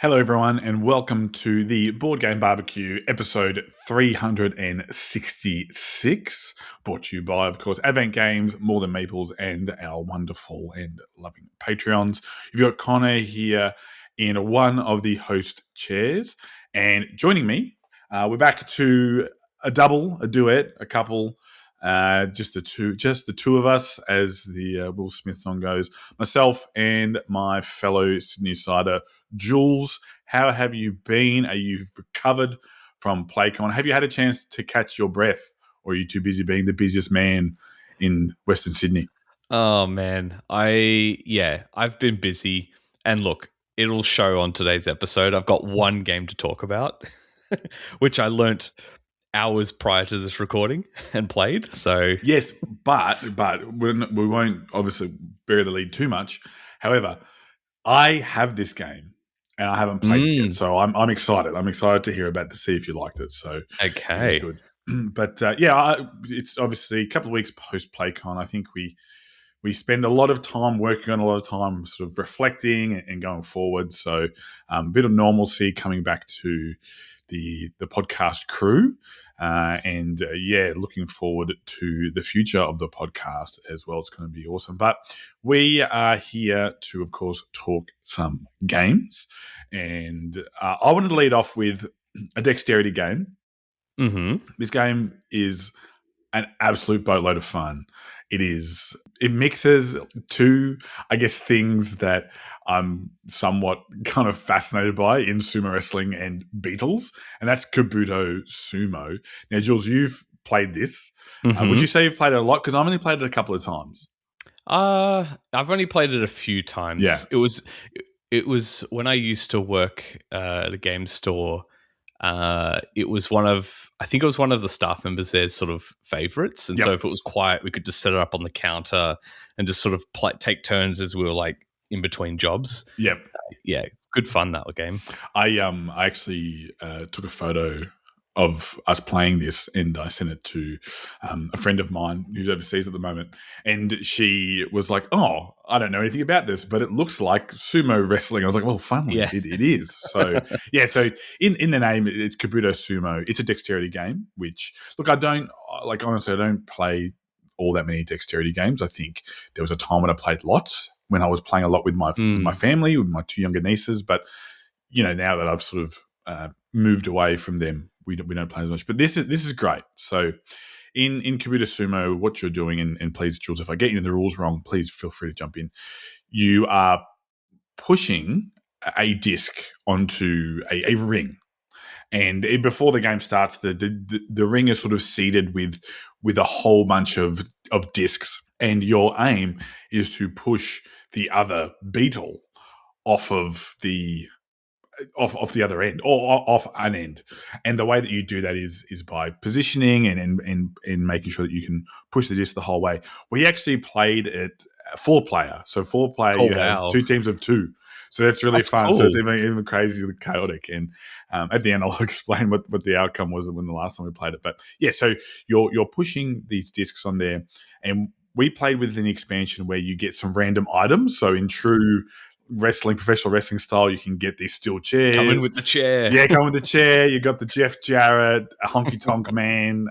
Hello, everyone, and welcome to the Board Game Barbecue episode 366. Brought to you by, of course, Advent Games, More Than Maples, and our wonderful and loving Patreons. You've got Connor here in one of the host chairs, and joining me, we're back to a double, a duet, a couple. Just the two of us, as the Will Smith song goes. Myself and my fellow Sydney Sider, Jules. How have you been? Are you recovered from PlayCon? Have you had a chance to catch your breath, or are you too busy being the busiest man in Western Sydney? Oh man, I've been busy, and look, it'll show on today's episode. I've got one game to talk about, which I learnt hours prior to this recording and played. So yes, but we won't obviously bury the lead too much. However, I have this game and I haven't played it yet, so I'm excited. I'm excited to hear about to see if you liked it. So okay, good. But it's obviously a couple of weeks post PlayCon. I think we spend a lot of time working on, a lot of time sort of reflecting and going forward. So a bit of normalcy coming back to the podcast crew, looking forward to the future of the podcast as well. It's going to be awesome. But we are here to, of course, talk some games, and I wanted to lead off with a dexterity game. Mm-hmm. This game is an absolute boatload of fun. It mixes two, I guess, things that I'm somewhat kind of fascinated by in sumo wrestling and Beatles, and that's Kabuto Sumo. Now, Jules, you've played this. Mm-hmm. Would you say you've played it a lot? Because I've only played it a couple of times. I've only played it a few times. Yeah. It was when I used to work at a game store. It was one of the staff members there's sort of favorites, and so if it was quiet, we could just set it up on the counter and just sort of take turns as we were like in between jobs. Yep. Good fun, that game. I actually took a photo of us playing this, and I sent it to a friend of mine who's overseas at the moment, and she was like, "Oh, I don't know anything about this, but it looks like sumo wrestling." I was like, "Well, funnily, it is." So so in the name, it's Kabuto Sumo. It's a dexterity game, which, look, I don't play all that many dexterity games. I think there was a time when I played lots, when I was playing a lot with my family, with my two younger nieces, but now that I've sort of moved away from them, we don't play as much. But this is great. So in Kabuto Sumo, what you're doing, and please, Jules, if I get into the rules wrong, please feel free to jump in. You are pushing a disc onto a ring. And before the game starts, the ring is sort of seeded with a whole bunch of discs, and your aim is to push the other beetle off of the other end, or off an end. And the way that you do that is by positioning and making sure that you can push the disc the whole way. We actually played it 4-player. So 4-player, you have two teams of 2. So that's really fun. Cool. So it's even crazy and chaotic. And at the end, I'll explain what the outcome was when the last time we played it. But so you're pushing these discs on there, and we played with an expansion where you get some random items. So in true professional wrestling style, you can get these steel chairs. Come in with the chair. Yeah, come with the chair. You got the Jeff Jarrett, a honky tonk man,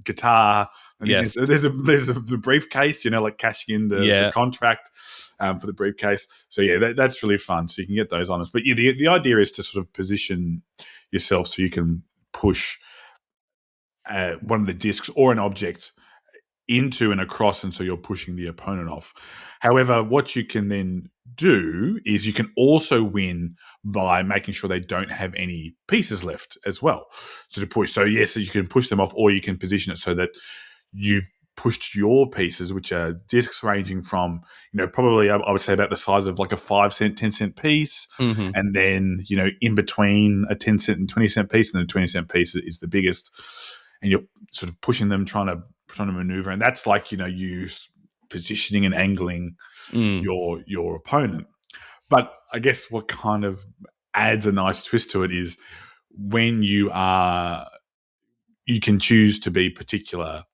guitar. And there's the briefcase, like cashing in the contract for the briefcase. So that's really fun. So you can get those items. But the idea is to sort of position yourself so you can push one of the discs or an object into and across, and so you're pushing the opponent off. However, what you can then do is you can also win by making sure they don't have any pieces left as well. So to push, so you can push them off, or you can position it so that you've pushed your pieces, which are discs ranging from, probably I would say about the size of like a 5-cent, 10-cent piece, and then in between a 10-cent and 20-cent piece, and the 20-cent piece is the biggest, and you're sort of pushing them, trying to maneuver, and that's like you positioning and angling your opponent. But I guess what kind of adds a nice twist to it is when you can choose to be particular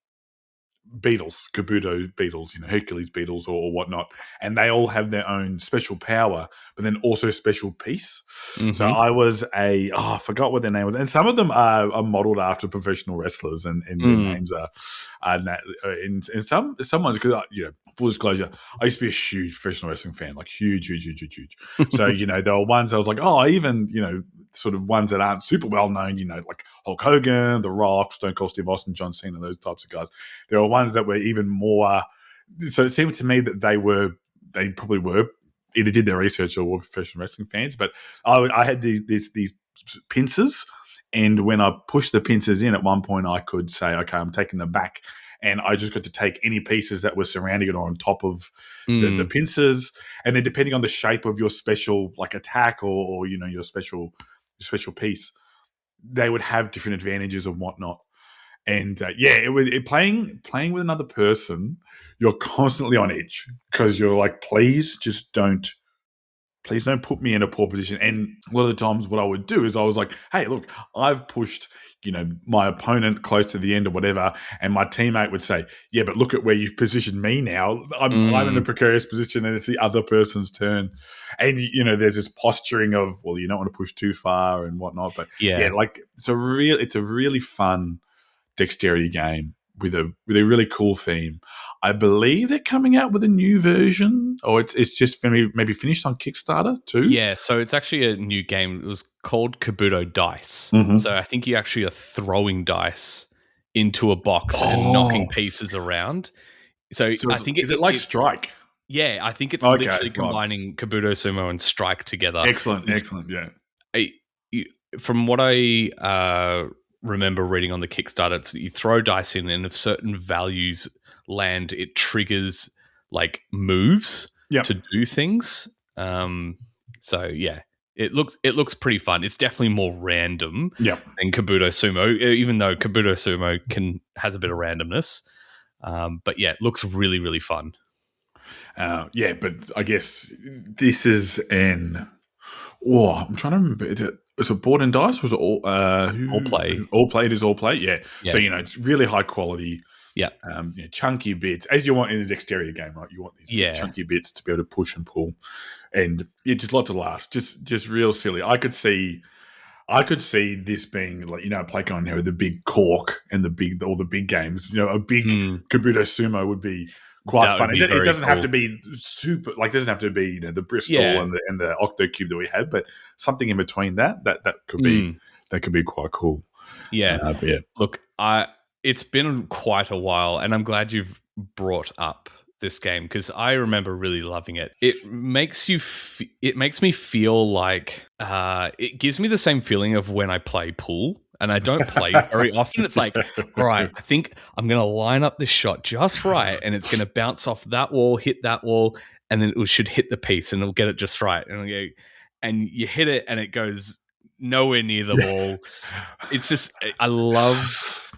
beetles, Kabuto beetles, Hercules beetles or whatnot, and they all have their own special power, but then also special piece. So Mm-hmm. I was I forgot what their name was, and some of them are modeled after professional wrestlers, and their names are in some ones, because full disclosure, I used to be a huge professional wrestling fan, like huge, huge, huge, huge, huge. So there were ones I was like, even sort of ones that aren't super well known, like Hulk Hogan, The Rock, Stone Cold Steve Austin, John Cena, those types of guys. There are ones that were even more. So it seemed to me that they probably were either did their research or were professional wrestling fans. But I had these pincers, and when I pushed the pincers in, at one point I could say, okay, I'm taking them back. And I just got to take any pieces that were surrounding it or on top of the pincers, and then depending on the shape of your special like attack or your special piece, they would have different advantages and whatnot. And playing with another person, you're constantly on edge because you're like, please don't put me in a poor position. And a lot of the times what I would do is I was like, hey, look, I've pushed my opponent close to the end or whatever, and my teammate would say, yeah, but look at where you've positioned me now. I'm in a precarious position, and it's the other person's turn. And there's this posturing of, well, you don't want to push too far and whatnot. But like it's a really fun dexterity game with a really cool theme. I believe they're coming out with a new version, or it's just maybe finished on Kickstarter too. Yeah, so it's actually a new game. It was called Kabuto Dice. So I think you actually are throwing dice into a box and knocking pieces around. So I think is it like Strike? Yeah, I think it's literally combining Kabuto Sumo and Strike together. Excellent. Yeah. From what I remember reading on the Kickstarter, it's that you throw dice in, and if certain values land, it triggers like moves to do things. So yeah, it looks pretty fun. It's definitely more random than Kabuto Sumo, even though Kabuto Sumo has a bit of randomness. But yeah, it looks really, really fun. But I guess this is I'm trying to remember. Is it board and dice? Was it all play? All play. It is all play. Yeah. So it's really high quality. Yeah. Chunky bits, as you want in a dexterity game, right? You want these chunky bits to be able to push and pull, and just lots of laughs. Just real silly. I could see this being like a Playcon now with the big cork and all the big games. A big Kabuto Sumo would be quite fun. It doesn't have to be super, like, it doesn't have to be the Bristol and the Octocube that we have, but something in between that could be quite cool. Yeah. Look, it's been quite a while, and I'm glad you've brought up this game because I remember really loving it. It makes me feel like it gives me the same feeling of when I play pool. And I don't play very often. It's like, all right, I think I'm going to line up this shot just right, and it's going to bounce off that wall, hit that wall, and then it should hit the piece, and it'll get it just right. And you hit it, and it goes nowhere near the wall. It's just, I love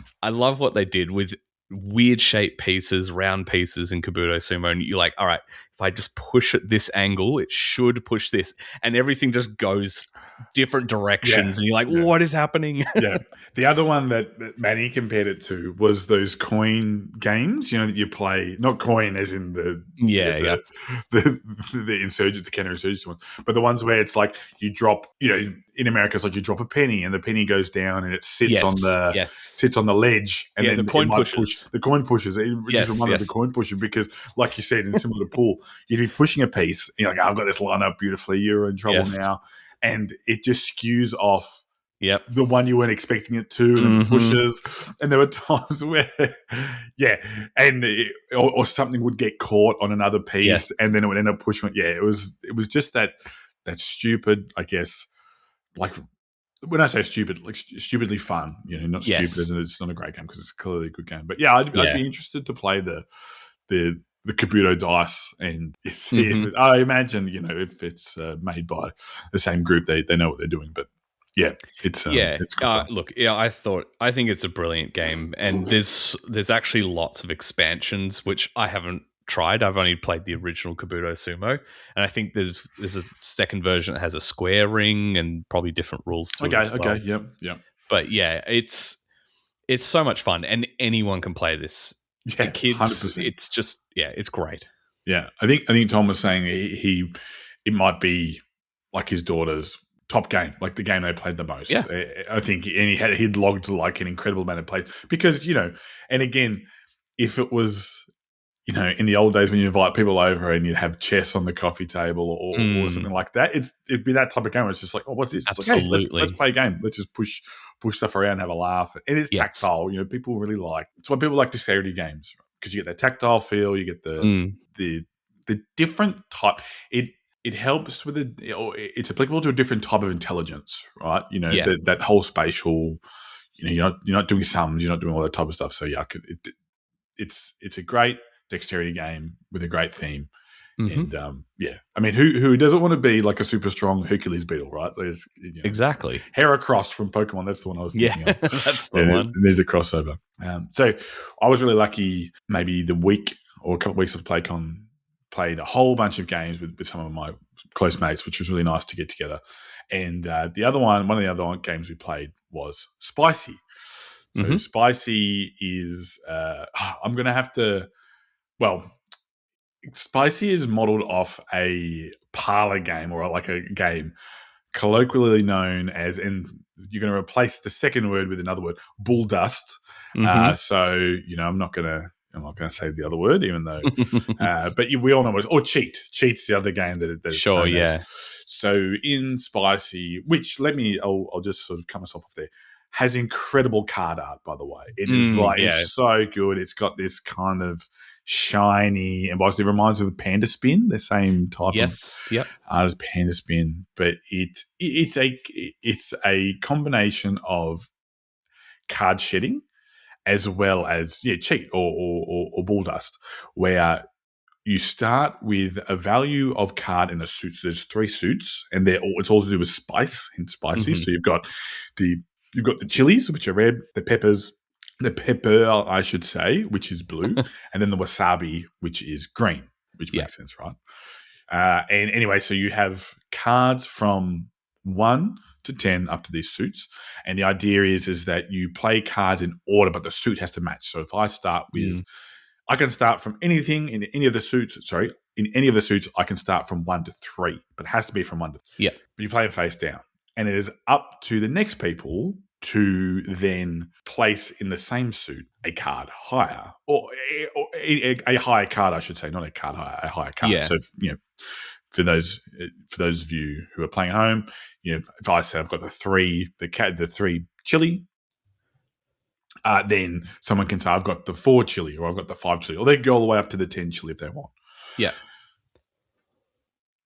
what they did with weird shaped pieces, round pieces in Kabuto Sumo, and you're like, all right, if I just push at this angle, it should push this, and everything just goes different directions, and you're like, what is happening? The other one that Manny compared it to was those coin games, that you play, not coin as in the insurgent, the counterinsurgency ones, but the ones where it's like you drop, in America it's like you drop a penny and the penny goes down and it sits on the ledge, and then the coin pushes. The coin pushes. It just reminded the coin pusher because, like you said, in similar to pool, you'd be pushing a piece, and you're like, I've got this line up beautifully, you're in trouble now. And it just skews off the one you weren't expecting it to, and pushes. And there were times where, or something would get caught on another piece, and then it would end up pushing. Yeah, it was just that stupid, I guess. Like, when I say stupid, like stupidly fun. Not stupid as in it's not a great game because it's clearly a good game. But I'd be interested to play the Kabuto dice and see if I imagine, if it's made by the same group, they know what they're doing. But it's good look, I think it's a brilliant game, and there's actually lots of expansions which I haven't tried. I've only played the original Kabuto Sumo, and I think there's a second version that has a square ring and probably different rules to it as well. Yep. But it's so much fun, and anyone can play this. Yeah, Kids, 100%. it's just it's great. Yeah, I think Tom was saying it might be like his daughter's top game, like the game they played the most. Yeah. I think, and he'd logged like an incredible amount of plays because and again, if it was in the old days when you invite people over and you'd have chess on the coffee table or something like that, it'd be that type of game where it's just like, oh, what's this? It's like, hey, let's play a game. Let's just push stuff around, have a laugh. And it's tactile. People really like. It's why people like dexterity games because you get that tactile feel. You get the different type. It helps with it's applicable to a different type of intelligence, right? That whole spatial. You're not doing sums. You're not doing all that type of stuff. So yeah, it's a great dexterity game with a great theme. Mm-hmm. And I mean, who doesn't want to be like a super strong Hercules beetle, right? There's exactly Heracross from Pokemon. That's the one I was thinking of. That's the one. There's a crossover. So I was really lucky. Maybe the week or a couple of weeks of PlayCon, played a whole bunch of games with some of my close mates, which was really nice to get together. And one of the other games we played was Spicy. So Spicy is I'm going to have to. Well, Spicy is modeled off a parlor game or like a game colloquially known as, and you're going to replace the second word with another word, bull dust. So I'm not going to say the other word, even though, but we all know what it is. Or cheat. Cheat's the other game that sure, yeah. So in Spicy, which I'll just sort of cut myself off there, has incredible card art, by the way. It is it's so good. It's got this kind of shiny, and it reminds me of Panda Spin, the same type of art as Panda Spin, but it's a combination of card shedding as well as cheat or bull dust, where you start with a value of card in a suit. So there's 3 suits, and it's all to do with spice and spicy. So you've got the chilies, which are red, the pepper, I should say, which is blue, and then the wasabi, which is green, which makes sense, right? And anyway, so you have cards from 1 to 10 up to these suits. And the idea is that you play cards in order, but the suit has to match. So if I start with, I can start from anything in any of the suits. Sorry, in any of the suits, I can start from 1 to 3, but it has to be from 1 to 3. Yeah. But you play it face down. And it is up to the next people to then place in the same suit a card higher, or a higher card, I should say, not a card higher, a higher card. Yeah. So, for those of you who are playing at home, if I say I've got the 3 chili, then someone can say I've got the 4 chili, or I've got the 5 chili, or they can go all the way up to the 10 chili if they want. Yeah.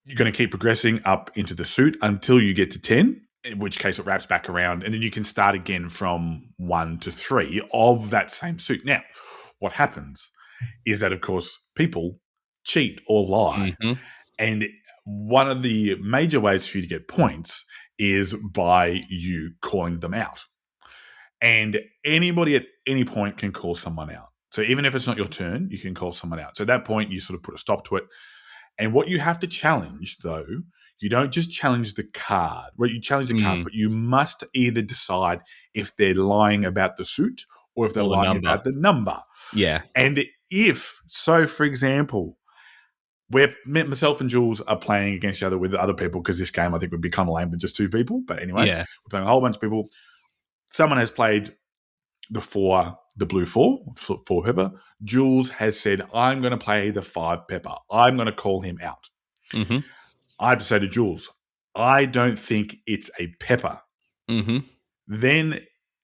You're going to keep progressing up into the suit until you get to 10, in which case it wraps back around, and then you can start again from 1 to 3 of that same suit. Now, what happens is that, of course, people cheat or lie. And one of the major ways for you to get points is by you calling them out. And anybody at any point can call someone out. So even if it's not your turn, you can call someone out. So at that point, you sort of put a stop to it. And what you have to challenge, though, you don't just challenge the card. Well, you challenge the card, but you must either decide if they're lying about the suit or if they're lying about the number. Yeah. And for example, where myself and Jules are playing against each other with other people, because this game I think would be kind of lame with just 2 people. But anyway, we're playing a whole bunch of people. Someone has played the blue 4 pepper. Jules has said, I'm going to play the 5 pepper. I'm going to call him out. I have to say to Jules, I don't think it's a pepper. Then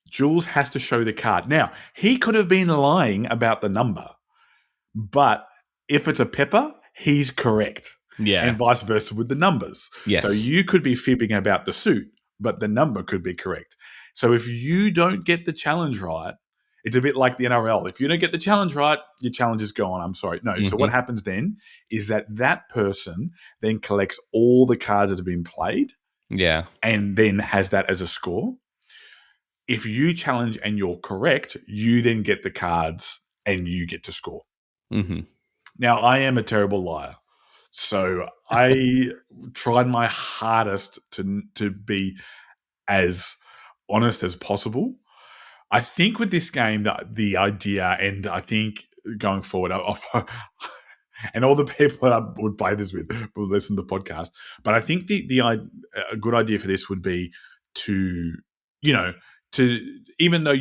Jules has to show the card. Now, he could have been lying about the number, but if it's a pepper, he's correct. Yeah. And vice versa with the numbers. Yes. So you could be fibbing about the suit, but the number could be correct. So if you don't get the challenge right, it's a bit like the NRL. If you don't get the challenge right, your challenge is gone. I'm sorry. No. So what happens then is that person then collects all the cards that have been played. Yeah. And then has that as a score. If you challenge and you're correct, you then get the cards and you get to score. Now, I am a terrible liar. So I tried my hardest to be as honest as possible. I think with this game, the idea, and I think going forward. And all the people that I would play this with will listen to the podcast. But I think a good idea for this would be to, to even though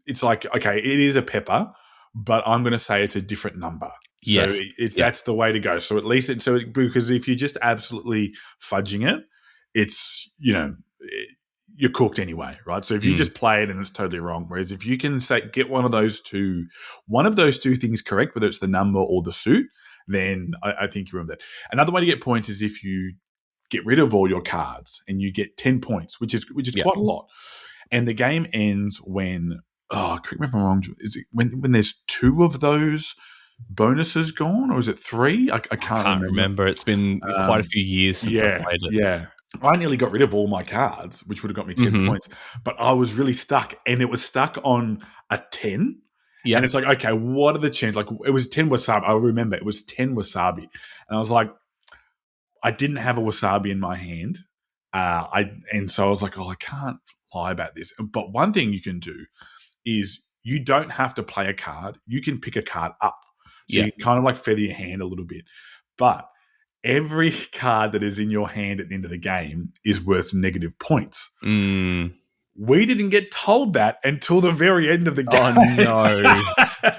it's like, okay, it is a pepper, but I'm going to say it's a different number. So that's the way to go. So at least because if you're just absolutely fudging it, it's, you're cooked anyway, right? So if you just play it and it's totally wrong, whereas if you can get one of those two things correct, whether it's the number or the suit, then I think you remember that. Another way to get points is if you get rid of all your cards and you get 10 points, which is quite a lot. And the game ends when, correct me if I'm wrong, is it when there's 2 of those bonuses gone, or is it 3? I can't remember. It's been quite a few years since I played it. Yeah. I nearly got rid of all my cards, which would have got me 10 points, but I was really stuck, and it was stuck on a 10. Yeah. And it's like, okay, what are the chances? Like, it was 10 wasabi. I remember it was 10 wasabi. And I was like, I didn't have a wasabi in my hand. And so I was like, I can't lie about this. But one thing you can do is you don't have to play a card. You can pick a card up. So you can kind of like feather your hand a little bit. But every card that is in your hand at the end of the game is worth negative points. We didn't get told that until the very end of the game.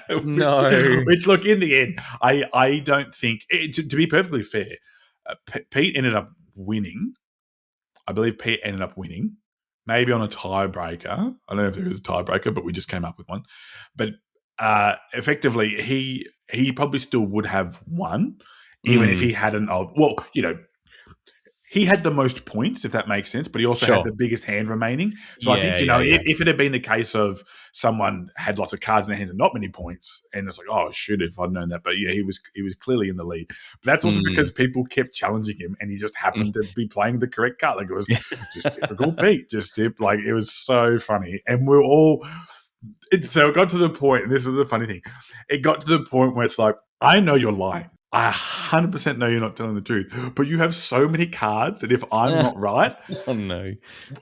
Oh, no. Which, look, in the end, I don't think, to be perfectly fair, Pete ended up winning. I believe Pete ended up winning, maybe on a tiebreaker. I don't know if there was a tiebreaker, but we just came up with one. But effectively, he probably still would have won, even if he hadn't he had the most points, if that makes sense, but he also had the biggest hand remaining. So I think, if it had been the case of someone had lots of cards in their hands and not many points, and it's like, oh, shit, if I'd known that. But yeah, he was clearly in the lead. But that's also because people kept challenging him, and he just happened to be playing the correct card. Like, it was just typical Pete. Like, it was so funny. And we're all... So it got to the point, and this was the funny thing, it got to the point where it's like, I know you're lying. I 100% know you're not telling the truth, but you have so many cards that if I'm not right, oh no,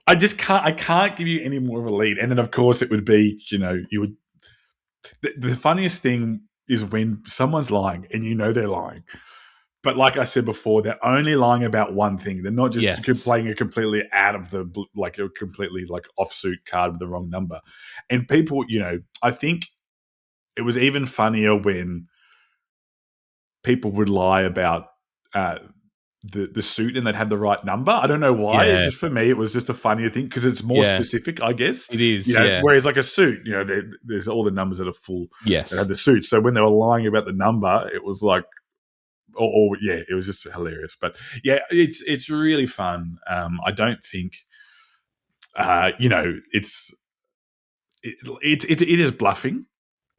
I can't give you any more of a lead. And then of course it would be, you would. The funniest thing is when someone's lying and they're lying. But like I said before, they're only lying about one thing. They're not just playing a completely out of the, like a completely like offsuit card with the wrong number. And people, I think it was even funnier when people would lie about the suit and they'd have the right number. I don't know why. Yeah. Just for me, it was just a funnier thing because it's more specific, I guess. It is. Whereas like a suit, there's all the numbers that are full. Yes. That had the suit. So when they were lying about the number, it was like, it was just hilarious. But yeah, it's really fun. I don't think, it is bluffing,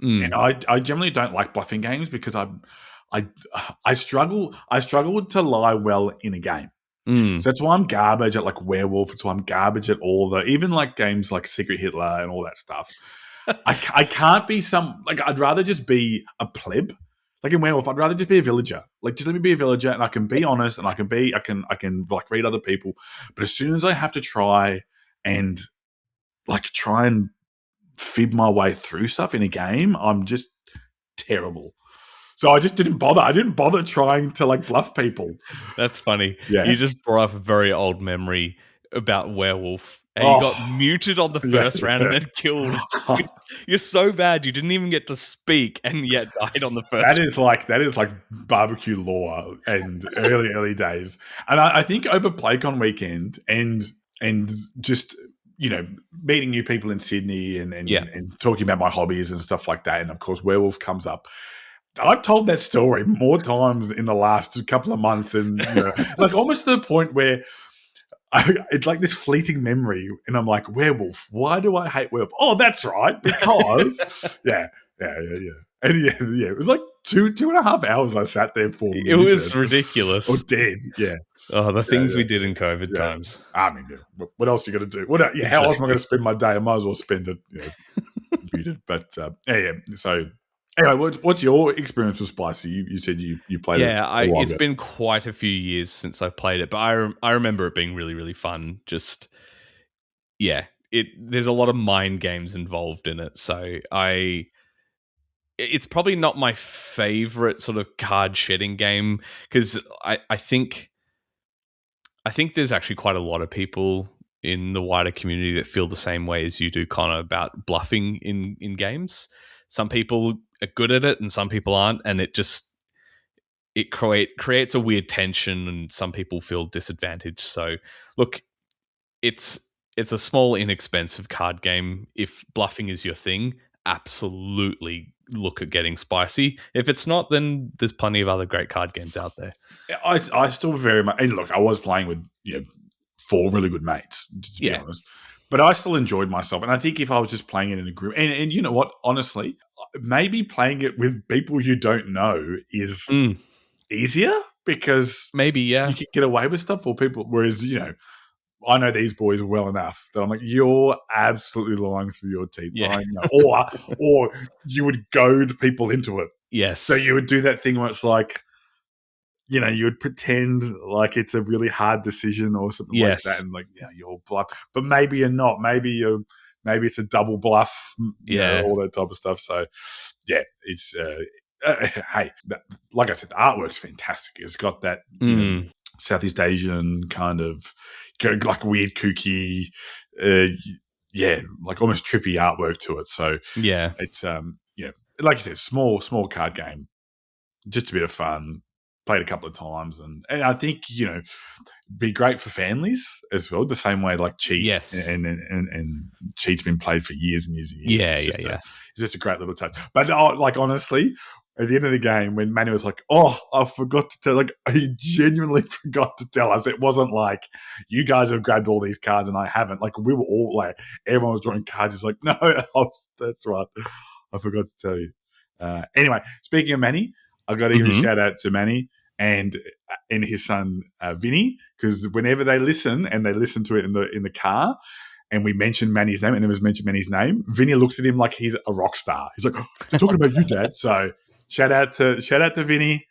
and I generally don't like bluffing games because I struggle to lie well in a game. So that's why I'm garbage at like Werewolf. It's why I'm garbage at even like games like Secret Hitler and all that stuff. I can't be I'd rather just be a pleb. Like in Werewolf, I'd rather just be a villager. Like, just let me be a villager, and I can be honest, and I can like read other people. But as soon as I have to try and fib my way through stuff in a game, I'm just terrible. So I just didn't bother. I didn't bother trying to like bluff people. That's funny. Yeah. You just brought up a very old memory about Werewolf. And you got muted on the first round and then killed. You're so bad you didn't even get to speak and yet died on the first round. That is like barbecue lore and early days. And I think over PlayCon weekend and just meeting new people in Sydney and talking about my hobbies and stuff like that, and of course Werewolf comes up. I've told that story more times in the last couple of months, and like almost to the point where it's like this fleeting memory, and I'm like, Werewolf. Why do I hate Werewolf? Oh, that's right, because yeah. And it was like two and a half hours I sat there for. It was ridiculous. Or dead, yeah. Oh, the things we did in COVID times. I mean, what else are you going to do? How else am I going to spend my day? I might as well spend it muted. But so anyway, what's your experience with Spicy? You said you played it. Yeah, it's been quite a few years since I played it, but I remember it being really, really fun. Just, there's a lot of mind games involved in it. So it's probably not my favorite sort of card shedding game, because I think there's actually quite a lot of people in the wider community that feel the same way as you do, Connor, about bluffing in games. Some people are good at it and some people aren't, and it creates a weird tension, and some people feel disadvantaged. So look, it's a small, inexpensive card game. If bluffing is your thing, absolutely look at getting Spicy. If it's not, then there's plenty of other great card games out there. I still very much, and look, I was playing with 4 really good mates, to be honest. But I still enjoyed myself. And I think if I was just playing it in a group, and you know what, honestly, maybe playing it with people you don't know is easier, because maybe, you can get away with stuff, or people, whereas, I know these boys well enough that I'm like, you're absolutely lying through your teeth. Yeah. I know. Or you would goad people into it. Yes. So you would do that thing where it's like, you would pretend like it's a really hard decision or something like that, and like, you're bluff, but maybe you're not. Maybe it's a double bluff, all that type of stuff. So, it's hey, like I said, the artwork's fantastic. It's got that Southeast Asian kind of like weird, kooky, like almost trippy artwork to it. So it's like you said, small card game, just a bit of fun. Played a couple of times, and I think be great for families as well. The same way like Cheat, and Cheat's been played for years and years and years. It's just a great little touch. But like, honestly, at the end of the game, when Manny was like, "Oh, I forgot to tell," like, he genuinely forgot to tell us. It wasn't like, you guys have grabbed all these cards and I haven't. Like, we were all like, everyone was drawing cards. It's like, no, that's right, I forgot to tell you. Anyway, speaking of Manny, I got to give a shout out to Manny and his son Vinny, because whenever they listen to it in the car, and we mention Manny's name, and it was mentioned Manny's name, Vinny looks at him like he's a rock star. He's like, "Oh, they're talking about you, Dad." So shout out to Vinny.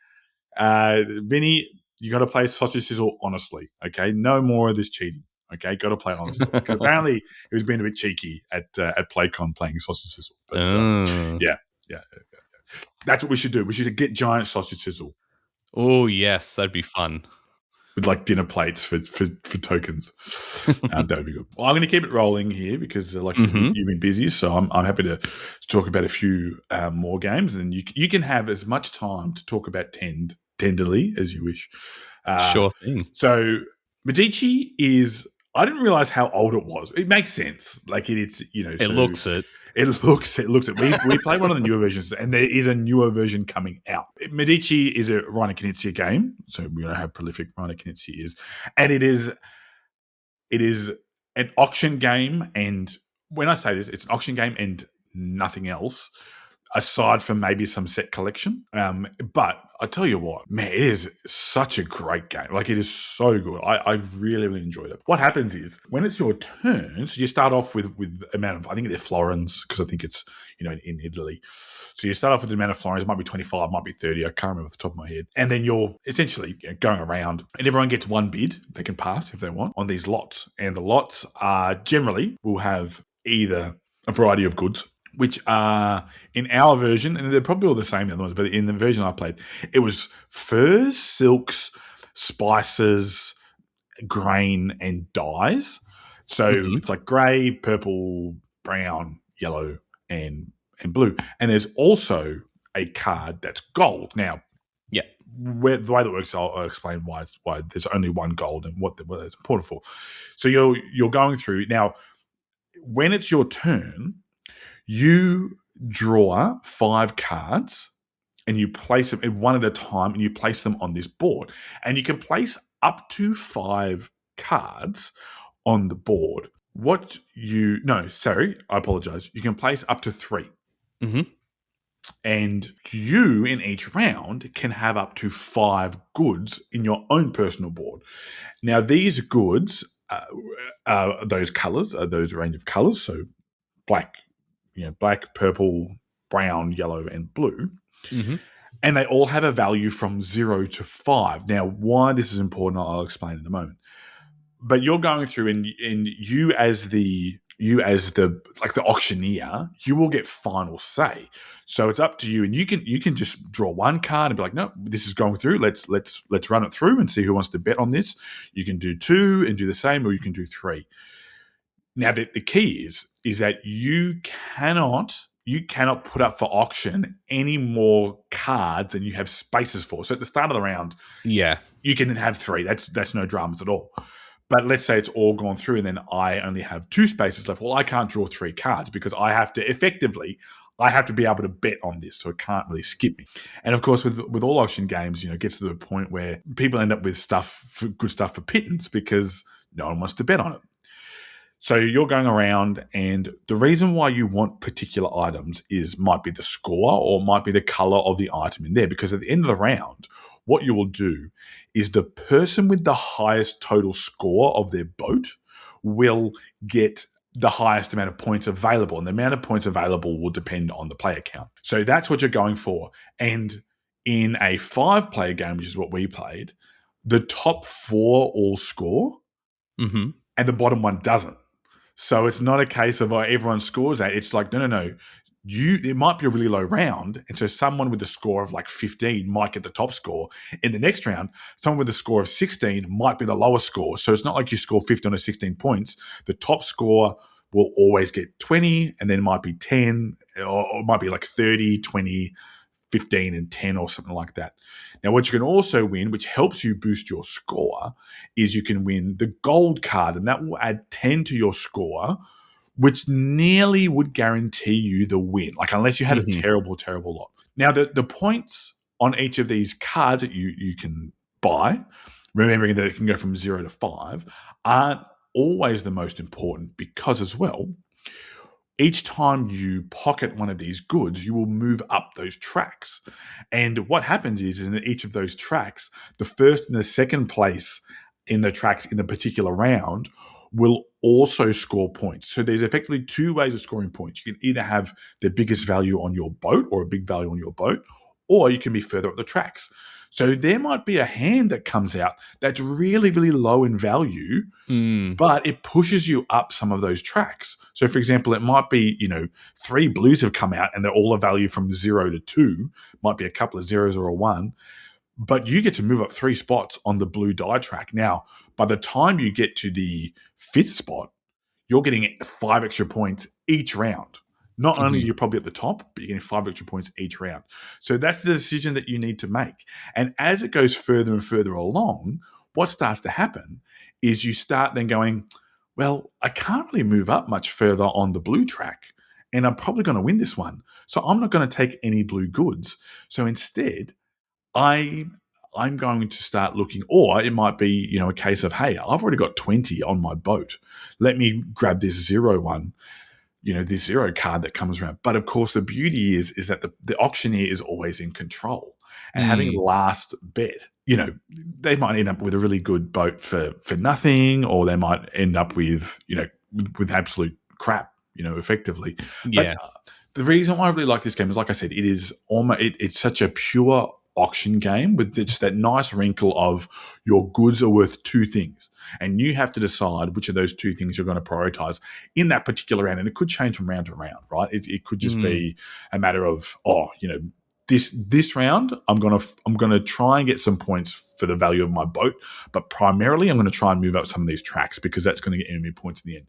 Vinny, you got to play Sausage Sizzle honestly, okay? No more of this cheating, okay? Got to play honestly. Apparently, he was being a bit cheeky at PlayCon playing Sausage Sizzle, but yeah. That's what we should do. We should get giant Sausage Sizzle. Oh, yes, that'd be fun. With like dinner plates for tokens. That would be good. Well, I'm going to keep it rolling here because, like I said, you've been busy, so I'm happy to talk about a few more games, and you can have as much time to talk about tenderly as you wish. Sure thing. So Medici is, I didn't realize how old it was. It makes sense. Like it's, it looks it. It looks it. We played one of the newer versions, and there is a newer version coming out. Medici is a Reiner Knizia game, so we know how prolific Reiner Knizia is, and it is an auction game. And when I say this, it's an auction game and nothing else, aside from maybe some set collection. But I tell you what, man, it is such a great game. Like, it is so good. I really, really enjoyed it. What happens is, when it's your turn, so you start off with amount of, I think they're florins, because I think it's, in Italy. So you start off with the amount of florins. It might be 25, might be 30. I can't remember off the top of my head. And then you're essentially going around, and everyone gets one bid they can pass if they want on these lots. And the lots are generally will have either a variety of goods, which are, in our version, and they're probably all the same in the other ones, but in the version I played, it was furs, silks, spices, grain, and dyes. So it's like grey, purple, brown, yellow, and blue. And there's also a card that's gold. Now, the way that works, I'll explain why there's only one gold and what it's important for. So you're going through. Now, when it's your turn, you draw 5 cards and you place them one at a time, and you place them on this board. And you can place up to 5 cards on the board. I apologize. You can place up to 3. And you, in each round, can have up to 5 goods in your own personal board. Now, these goods are those colors, those range of colors. So black, purple, brown, yellow, and blue. And they all have a value from 0 to 5. Now, why this is important, I'll explain in a moment. But you're going through, and you as the you as the auctioneer, you will get final say. So it's up to you, and you can just draw one card and be like, no, this is going through. Let's run it through and see who wants to bet on this. You can do 2 and do the same, or you can do 3. Now the key is that you cannot put up for auction any more cards than you have spaces for. So at the start of the round, you can have 3. That's no dramas at all. But let's say it's all gone through and then I only have 2 spaces left. Well, I can't draw 3 cards because I have to be able to bet on this, so it can't really skip me. And of course, with all auction games, it gets to the point where people end up with good stuff for pittance because no one wants to bet on it. So you're going around, and the reason why you want particular items might be the score or might be the color of the item in there, because at the end of the round, what you will do is the person with the highest total score of their boat will get the highest amount of points available, and the amount of points available will depend on the player count. So that's what you're going for. And in a 5-player game, which is what we played, the top 4 all score, and the bottom one doesn't. So it's not a case of everyone scores that. It's like, no. It might be a really low round, and so someone with a score of like 15 might get the top score. In the next round, someone with a score of 16 might be the lowest score. So it's not like you score 15 or 16 points. The top score will always get 20, and then it might be 10, or it might be like 30, 20, 15, and 10 or something like that. Now, what you can also win, which helps you boost your score, is you can win the gold card, and that will add 10 to your score, which nearly would guarantee you the win, like unless you had a terrible, terrible lot. Now, the points on each of these cards that you can buy, remembering that it can go from 0 to 5, aren't always the most important, because as well, each time you pocket one of these goods, you will move up those tracks. And what happens is in each of those tracks, the first and the second place in the tracks in the particular round will also score points. So there's effectively 2 ways of scoring points. You can either have the biggest value on your boat, or a big value on your boat, or you can be further up the tracks. So there might be a hand that comes out that's really, really low in value, but it pushes you up some of those tracks. So, for example, it might be, 3 blues have come out and they're all a value from 0 to 2. Might be a couple of zeros or a 1. But you get to move up 3 spots on the blue die track. Now, by the time you get to the 5th spot, you're getting 5 extra points each round. Not only are you probably at the top, but you're getting 5 extra points each round. So that's the decision that you need to make. And as it goes further and further along, what starts to happen is you start then going, well, I can't really move up much further on the blue track, and I'm probably going to win this one. So I'm not going to take any blue goods. So instead, I'm going to start looking, or it might be, a case of, hey, I've already got 20 on my boat. Let me grab this 0 one. This 0 card that comes around. But of course, the beauty is that the auctioneer is always in control. And having last bet, they might end up with a really good boat for nothing, or they might end up with, with absolute crap, effectively. Yeah. But the reason why I really like this game is, like I said, it is almost, it's such a pure auction game with just that nice wrinkle of your goods are worth 2 things, and you have to decide which of those 2 things you're going to prioritize in that particular round. And it could change from round to round, right? It could just be a matter of, this round I'm gonna try and get some points for the value of my boat, but primarily I'm going to try and move up some of these tracks because that's going to get enemy points in the end.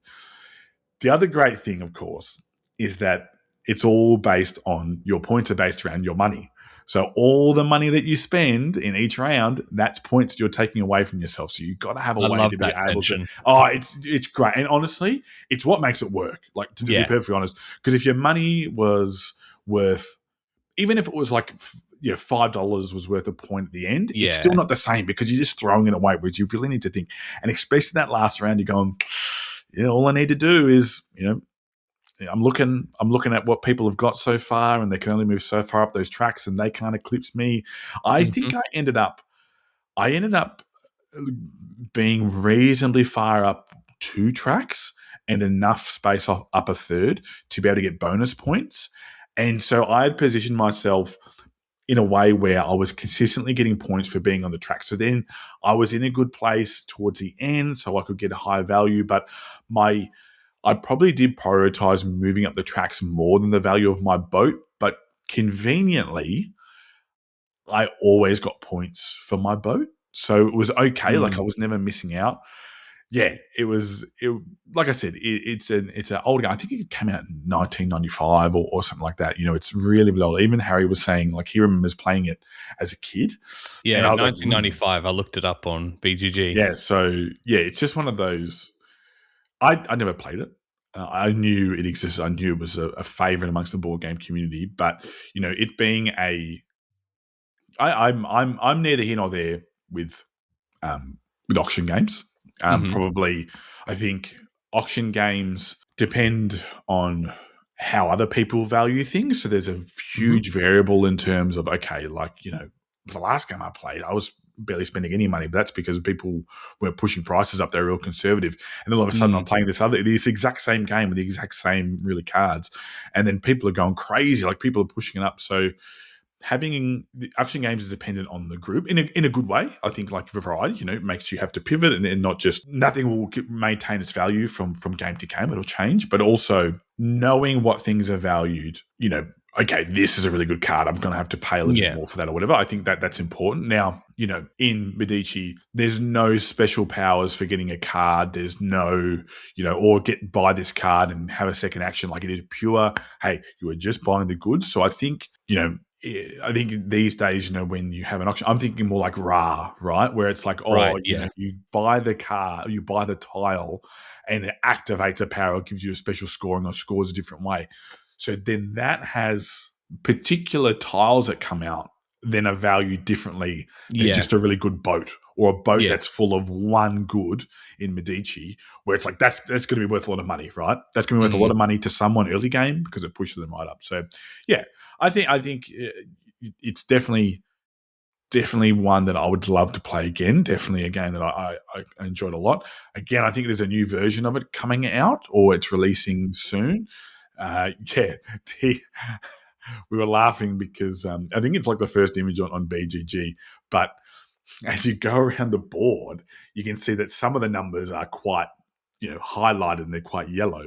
The other great thing, of course, is that it's all based on, your points are based around your money. So all the money that you spend in each round, that's points you're taking away from yourself. So you've got to have a way to be able to. Oh, it's great. And honestly, it's what makes it work. Like, to be perfectly honest, because if your money was worth, even if it was like, $5 was worth a point at the end, it's still not the same because you're just throwing it away, which you really need to think. And especially that last round, you're going, all I need to do is, I'm looking at what people have got so far, and they can only move so far up those tracks, and they can't eclipse me. I think I ended up being reasonably far up 2 tracks and enough space up a 3rd to be able to get bonus points. And so I had positioned myself in a way where I was consistently getting points for being on the track. So then I was in a good place towards the end, so I could get a higher value, but I probably did prioritize moving up the tracks more than the value of my boat, but conveniently, I always got points for my boat. So it was okay. Like I was never missing out. Yeah, it was. Like I said, it's an old game. I think it came out in 1995 or something like that. It's really, really old. Even Harry was saying like he remembers playing it as a kid. Yeah, and I was 1995. I looked it up on BGG. Yeah, so yeah, it's just one of those. I never played it. I knew it existed. I knew it was a favorite amongst the board game community. But it being I'm neither here nor there with auction games. Probably, I think auction games depend on how other people value things. So there's a huge variable in terms of, okay, like, the last game I played, I was barely spending any money, but that's because people were pushing prices up. They're real conservative. And then all of a sudden I'm playing this exact same game with the exact same really cards. And then people are going crazy. Like people are pushing it up. So having the auction games is dependent on the group in a good way. I think like variety, it makes you have to pivot and not just nothing will maintain its value from game to game. It'll change, but also knowing what things are valued, okay, this is a really good card. I'm going to have to pay a little bit more for that or whatever. I think that's important. Now, in Medici, there's no special powers for getting a card. There's no, or buy this card and have a second action. Like it is pure, hey, you are just buying the goods. So I think, I think these days, when you have an auction, I'm thinking more like Ra, right? Where it's like, you buy the card, you buy the tile, and it activates a power, gives you a special scoring or scores a different way. So then that has particular tiles that come out, then are valued differently than just a really good boat or a boat that's full of one good in Medici, where it's like that's going to be worth a lot of money, right? That's going to be worth a lot of money to someone early game because it pushes them right up. So yeah, I think it's definitely one that I would love to play again. Definitely a game that I enjoyed a lot. Again, I think there's a new version of it coming out or it's releasing soon. We were laughing because I think it's like the first image on BGG, but as you go around the board, you can see that some of the numbers are quite, highlighted and they're quite yellow.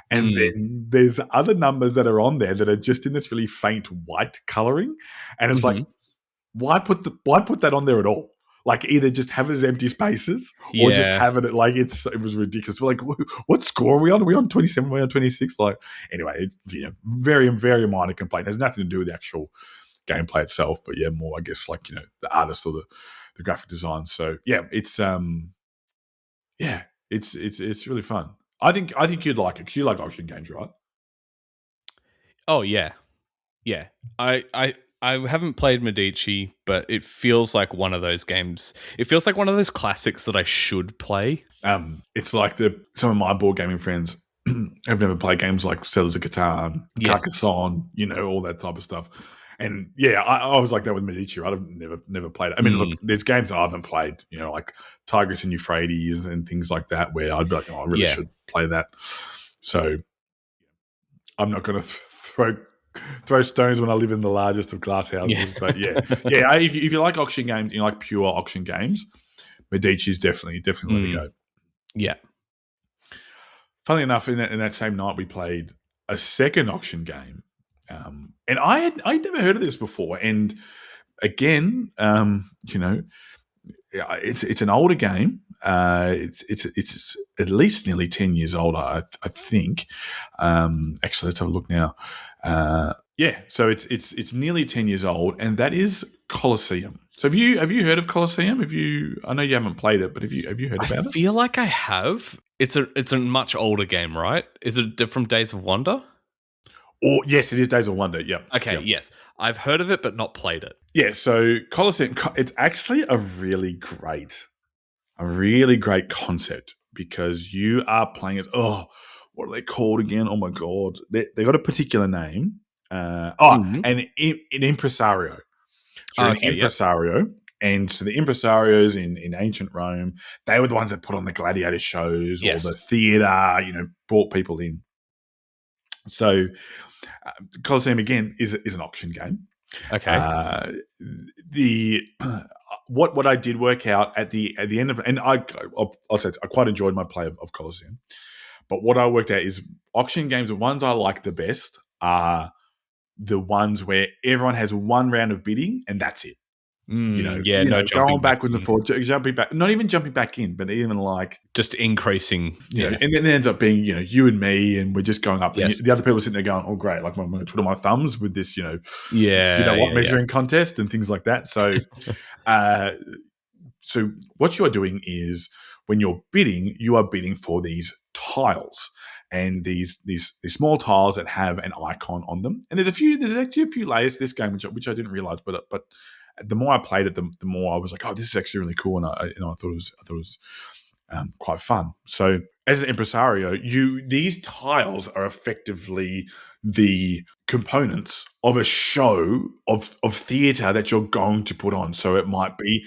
And then there's other numbers that are on there that are just in this really faint white coloring. And it's like, why put that on there at all? Like either just have it as empty spaces or just have it like it was ridiculous. We're like, what score are we on? Are we on 27? Are we on 26? Like, anyway, very, very minor complaint. It has nothing to do with the actual gameplay itself, but yeah, more, I guess, like, the artist or the graphic design. So yeah, it's it's really fun. I think you'd like it because you like auction games, right? Oh yeah. Yeah. I haven't played Medici, but it feels like one of those games. It feels like one of those classics that I should play. It's like some of my board gaming friends have never played games like Settlers of Catan, Carcassonne, all that type of stuff. And yeah, I was like that with Medici. Right? I've never played it. I mean, look, there's games I haven't played, like Tigris and Euphrates and things like that, where I'd be like, I really should play that. So I'm not going to throw stones when I live in the largest of glass houses. But if you like auction games, like pure auction games, Medici is definitely the way to go. Yeah. Funnily enough, in that same night, we played a second auction game, and I'd never heard of this before. And again, it's an older game. It's at least nearly 10 years old, I think. Actually, let's have a look now. So it's nearly 10 years old, and that is Colosseum. So have you heard of Colosseum? I know you haven't played it, but have you heard about it? I feel like I have. It's a much older game, right? Is it from Days of Wonder? Or yes, it is Days of Wonder. Yep. Okay. Yep. Yes, I've heard of it, but not played it. Yeah. So Colosseum, it's actually a really great concept because you are playing as what are they called again? Oh my god, they got a particular name. An impresario. So an impresario. Yep. And so the impresarios in ancient Rome, they were the ones that put on the gladiator shows or the theater, brought people in. So Colosseum, again, is an auction game. Okay. What I did work out at the end of, and I'll say I quite enjoyed my play of Colosseum, But what I worked out is auction games, the ones I like the best are the ones where everyone has one round of bidding and that's it. No Going jumping backwards and forwards, jumping back, not even jumping back in, but even like just increasing. And then it ends up being, you and me, and we're just going up. Yes. And the other people are sitting there going, "Oh, great!" Like I'm going to twiddle my thumbs with this, measuring contest and things like that. So, so what you are doing is when you're bidding, you are bidding for these tiles. And these small tiles that have an icon on them, and there's actually a few layers to this game which I didn't realize, but the more I played it, the more I was like, oh, this is actually really cool, and I thought it was quite fun. So as an impresario, these tiles are effectively the components of a show of theatre that you're going to put on. So it might be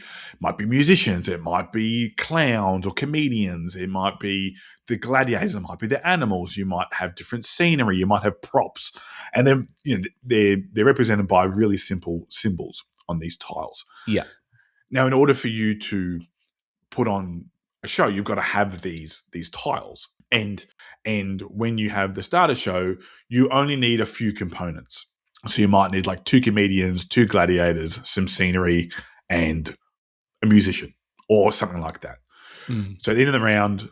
musicians, it might be clowns or comedians, it might be the gladiators, it might be the animals. You might have different scenery, you might have props, and then they're represented by really simple symbols on these tiles. Yeah. Now, in order for you to put on a show, you've got to have these tiles. And when you have the starter show, you only need a few components. So you might need like 2 comedians, 2 gladiators, some scenery, and a musician or something like that. So at the end of the round,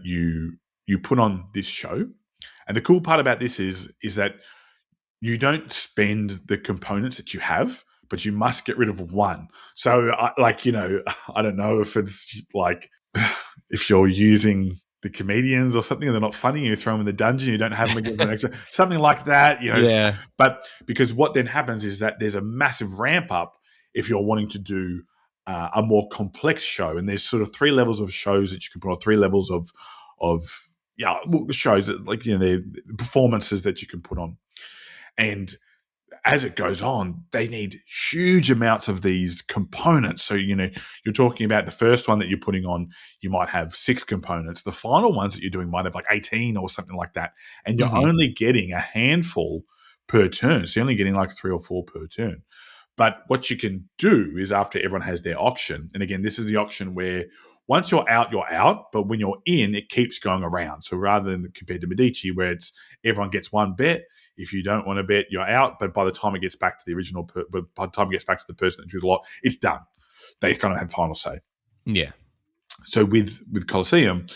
you put on this show. And the cool part about this is that you don't spend the components that you have, but you must get rid of one. So, I don't know if it's like if you're using the comedians or something and they're not funny, you throw them in the dungeon, you don't have them again for an extra, something like that. Yeah. But because what then happens is that there's a massive ramp up if you're wanting to do a more complex show, and there's sort of 3 levels of shows that you can put on, 3 levels of shows that, like, the performances that you can put on. And as it goes on, they need huge amounts of these components. So, you're talking about the first one that you're putting on, you might have 6 components. The final ones that you're doing might have like 18 or something like that. And you're only getting a handful per turn. So you're only getting like 3 or 4 per turn. But what you can do is, after everyone has their auction, and again, this is the auction where once you're out, but when you're in, it keeps going around. So rather than compared to Medici, where it's everyone gets one bet, if you don't want to bet, you're out. But by the time it gets back to the original, by the time it gets back to the person that drew the lot, it's done. They kind of have final say. Yeah. So with Colosseum,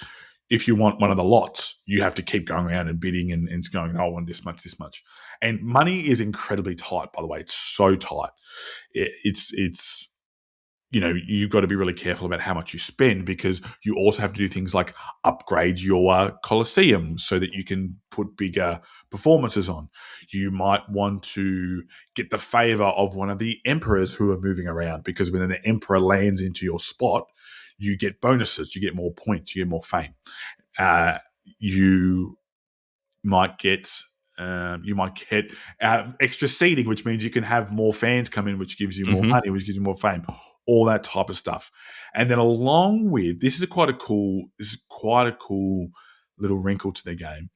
if you want one of the lots, you have to keep going around and bidding and going, oh, I want this much. And money is incredibly tight, by the way. It's so tight. It's you've got to be really careful about how much you spend, because you also have to do things like upgrade your Colosseum so that you can put bigger performances on. You might want to get the favor of one of the emperors who are moving around, because when the emperor lands into your spot, you get bonuses, you get more points, you get more fame. You might get extra seating, which means you can have more fans come in, which gives you more money, which gives you more fame, all that type of stuff. And then along with this is quite a cool little wrinkle to the game.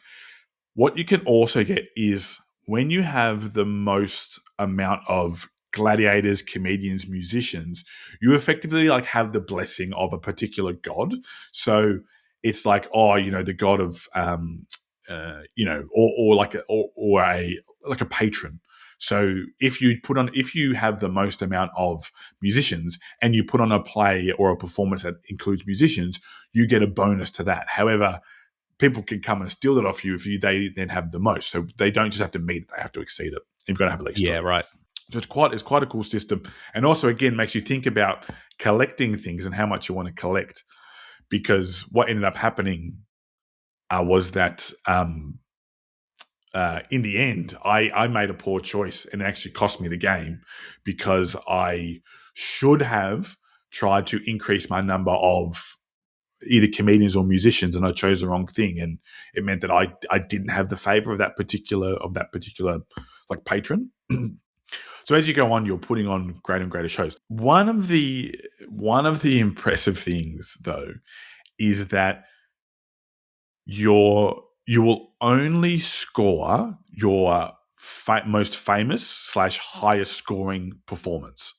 What you can also get is when you have the most amount of gladiators, comedians, musicians, you effectively like have the blessing of a particular god. So it's like, the god of or a patron. So if you have the most amount of musicians and you put on a play or a performance that includes musicians, you get a bonus to that. However, people can come and steal it off you if they then have the most. So they don't just have to meet it; they have to exceed it. You've got to have at least 3. Right. So it's quite a cool system, and also again makes you think about collecting things and how much you want to collect. Because what ended up happening was that in the end, I made a poor choice, and it actually cost me the game, because I should have tried to increase my number of either comedians or musicians, and I chose the wrong thing, and it meant that I didn't have the favor of that particular like patron. So as you go on, you're putting on greater and greater shows. One of the impressive things, though, is that you will only score your most famous / highest scoring performance.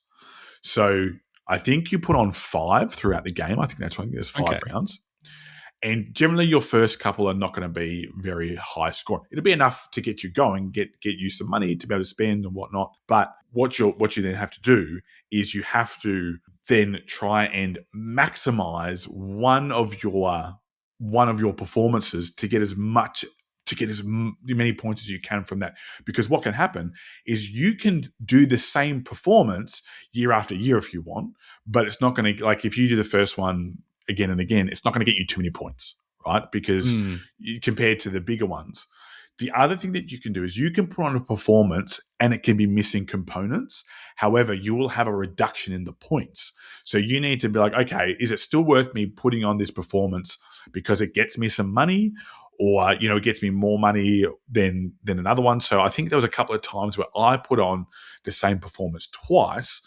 So I think you put on 5 throughout the game. I think there's 5 rounds. And generally, your first couple are not going to be very high scoring. It'll be enough to get you going, get you some money to be able to spend and whatnot. But what you then have to do is you have to then try and maximize one of your performances to get as many points as you can from that. Because what can happen is you can do the same performance year after year if you want, but it's not going to, like, if you do the first one again and again, it's not going to get you too many points, right? Because compared to the bigger ones. The other thing that you can do is you can put on a performance and it can be missing components. However, you will have a reduction in the points. So you need to be like, okay, is it still worth me putting on this performance because it gets me some money, or, it gets me more money than another one? So I think there was a couple of times where I put on the same performance twice,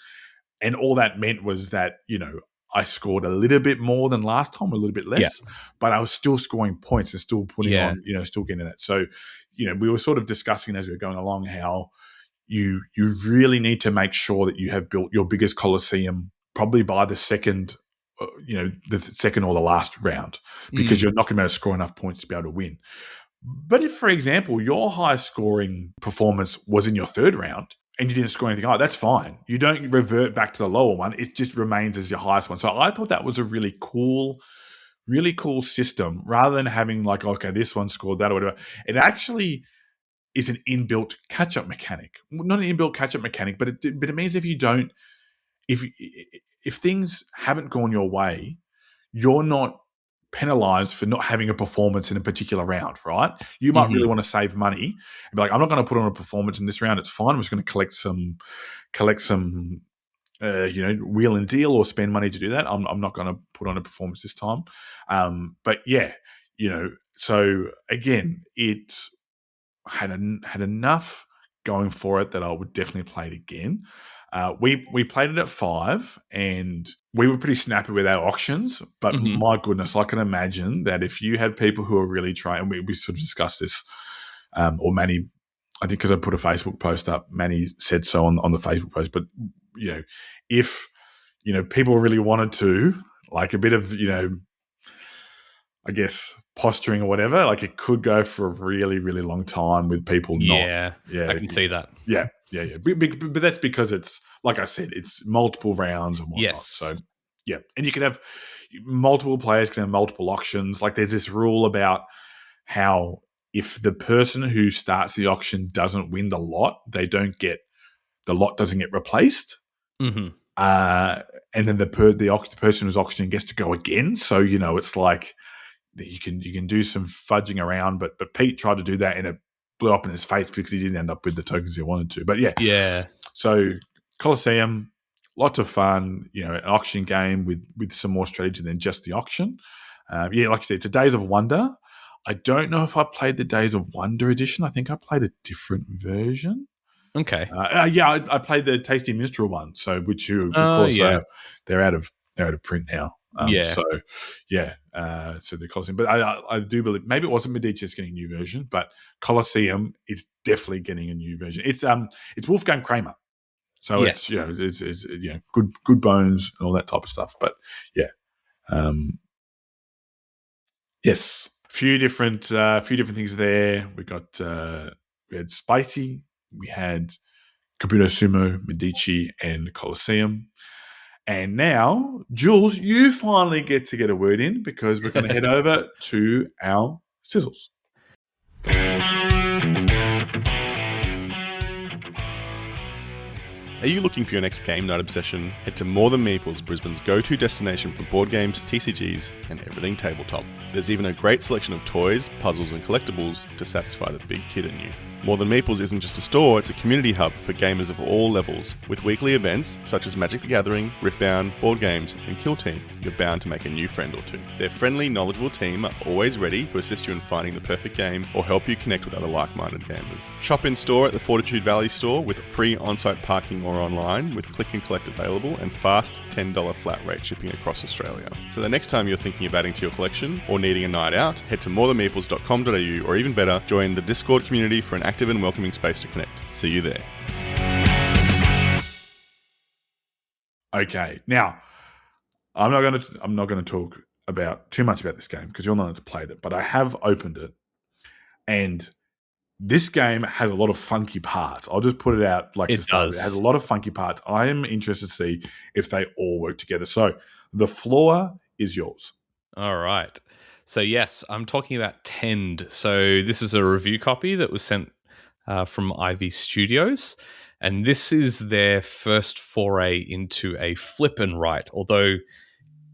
and all that meant was that, I scored a little bit more than last time, a little bit less, but I was still scoring points and still putting on, still getting that. So, we were sort of discussing as we were going along how you really need to make sure that you have built your biggest Colosseum probably by the second, the second or the last round, because you're not going to be able to score enough points to be able to win. But if, for example, your highest scoring performance was in your third round, and you didn't score anything, that's fine. You don't revert back to the lower one. It just remains as your highest one. So I thought that was a really cool system, rather than having like, okay, this one scored that or whatever. It actually is an inbuilt catch-up mechanic. Not an inbuilt catch-up mechanic, but it means if things haven't gone your way, you're not penalized for not having a performance in a particular round, right? You might really want to save money and be like, I'm not going to put on a performance in this round. It's fine. I'm just going to collect some wheel and deal or spend money to do that. I'm not going to put on a performance this time. But yeah, so again, it had enough going for it that I would definitely play it again. We played it at 5, and we were pretty snappy with our auctions. But my goodness, I can imagine that if you had people who are really trying, and we sort of discussed this, or Manny, I think because I put a Facebook post up, Manny said so on the Facebook post. But if people really wanted to, like, a bit of I guess posturing or whatever, like, it could go for a really, really long time with people I can see that. Yeah. But that's because it's, like I said, it's multiple rounds and whatnot. Yes. So, yeah. And you can have multiple players, can have multiple auctions. Like, there's this rule about how if the person who starts the auction doesn't win the lot, the lot doesn't get replaced. Mm-hmm. And then the person who's auctioning gets to go again. So, it's like, you can do some fudging around, but Pete tried to do that and it blew up in his face because he didn't end up with the tokens he wanted to. But yeah. So Colosseum, lots of fun. An auction game with some more strategy than just the auction. Like you said, it's a Days of Wonder. I don't know if I played the Days of Wonder edition. I think I played a different version. Okay. I played the Tasty Minstrel one. So which of course they're out of print now. So the Colosseum, but I do believe maybe it wasn't Medici that's getting a new version, but Colosseum is definitely getting a new version. It's Wolfgang Kramer, so it's good bones and all that type of stuff. But yes, a few different things there. We had Spicy, we had Kabuto Sumo, Medici, and Colosseum. And now, Jules, you finally get a word in, because we're going to head over to our sizzles. Are you looking for your next game night obsession? Head to More Than Meeples, Brisbane's go-to destination for board games, TCGs, and everything tabletop. There's even a great selection of toys, puzzles, and collectibles to satisfy the big kid in you. More Than Meeples isn't just a store, it's a community hub for gamers of all levels. With weekly events such as Magic the Gathering, Riftbound, Board Games, and Kill Team, you're bound to make a new friend or two. Their friendly, knowledgeable team are always ready to assist you in finding the perfect game or help you connect with other like-minded gamers. Shop in store at the Fortitude Valley store with free on-site parking or online with click and collect available and fast $10 flat rate shipping across Australia. So the next time you're thinking of adding to your collection or needing a night out, head to morethanmeeples.com.au, or even better, join the Discord community for an active and welcoming space to connect. See you there. Okay, now I'm not going to talk too much about this game because you're the one that's played it, but I have opened it, and this game has a lot of funky parts. I'll just put it out to start with. It has a lot of funky parts. I am interested to see if they all work together. So the floor is yours. All right. So yes, I'm talking about Tend. So this is a review copy that was sent from Ivy Studios, and this is their first foray into a flip and write, although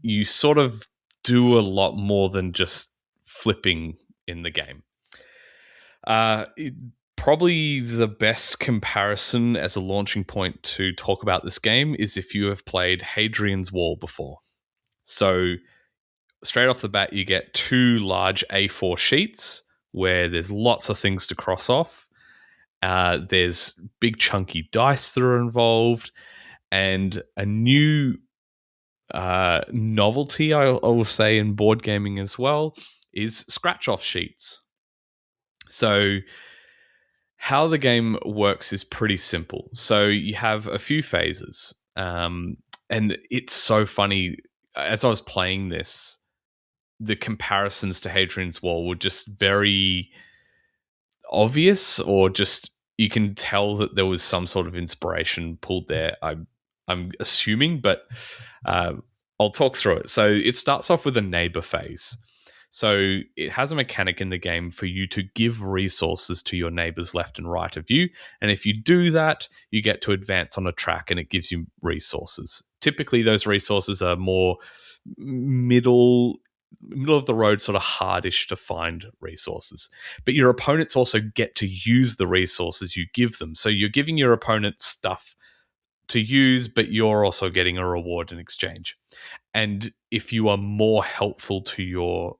you sort of do a lot more than just flipping in the game. Probably the best comparison as a launching point to talk about this game is if you have played Hadrian's Wall before. So straight off the bat, you get 2 large A4 sheets where there's lots of things to cross off. There's big chunky dice that are involved, and a new novelty, I will say, in board gaming as well, is scratch-off sheets. So how the game works is pretty simple. So you have a few phases, and it's so funny. As I was playing this, the comparisons to Hadrian's Wall were just very obvious, or just you can tell that there was some sort of inspiration pulled there. I'm assuming, but I'll talk through it. So it starts off with a neighbor phase. So it has a mechanic in the game for you to give resources to your neighbors left and right of you. And if you do that, you get to advance on a track and it gives you resources. Typically, those resources are more middle of the road, sort of hardish to find resources. But your opponents also get to use the resources you give them. So you're giving your opponent stuff to use, but you're also getting a reward in exchange. And if you are more helpful to your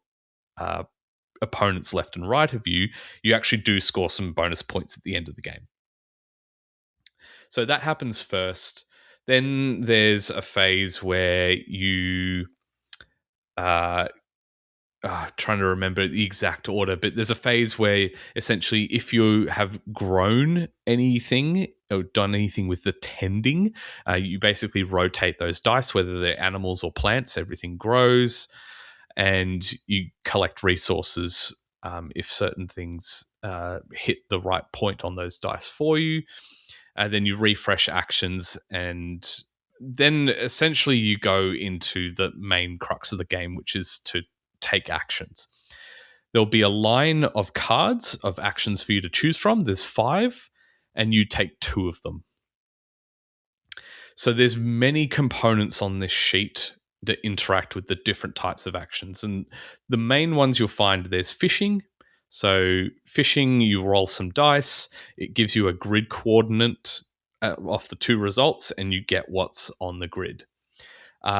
opponents left and right of you, you actually do score some bonus points at the end of the game. So that happens first. Then there's a phase where you trying to remember the exact order, but there's a phase where essentially if you have grown anything or done anything with the tending, you basically rotate those dice, whether they're animals or plants, everything grows, and you collect resources if certain things hit the right point on those dice for you. And then you refresh actions, and then essentially you go into the main crux of the game, which is to take actions. There'll be a line of cards of actions for you to choose from. There's 5, and you take 2 of them. So there's many components on this sheet that interact with the different types of actions. And the main ones you'll find, there's fishing. So fishing, you roll some dice. It gives you a grid coordinate off the 2 results, and you get what's on the grid.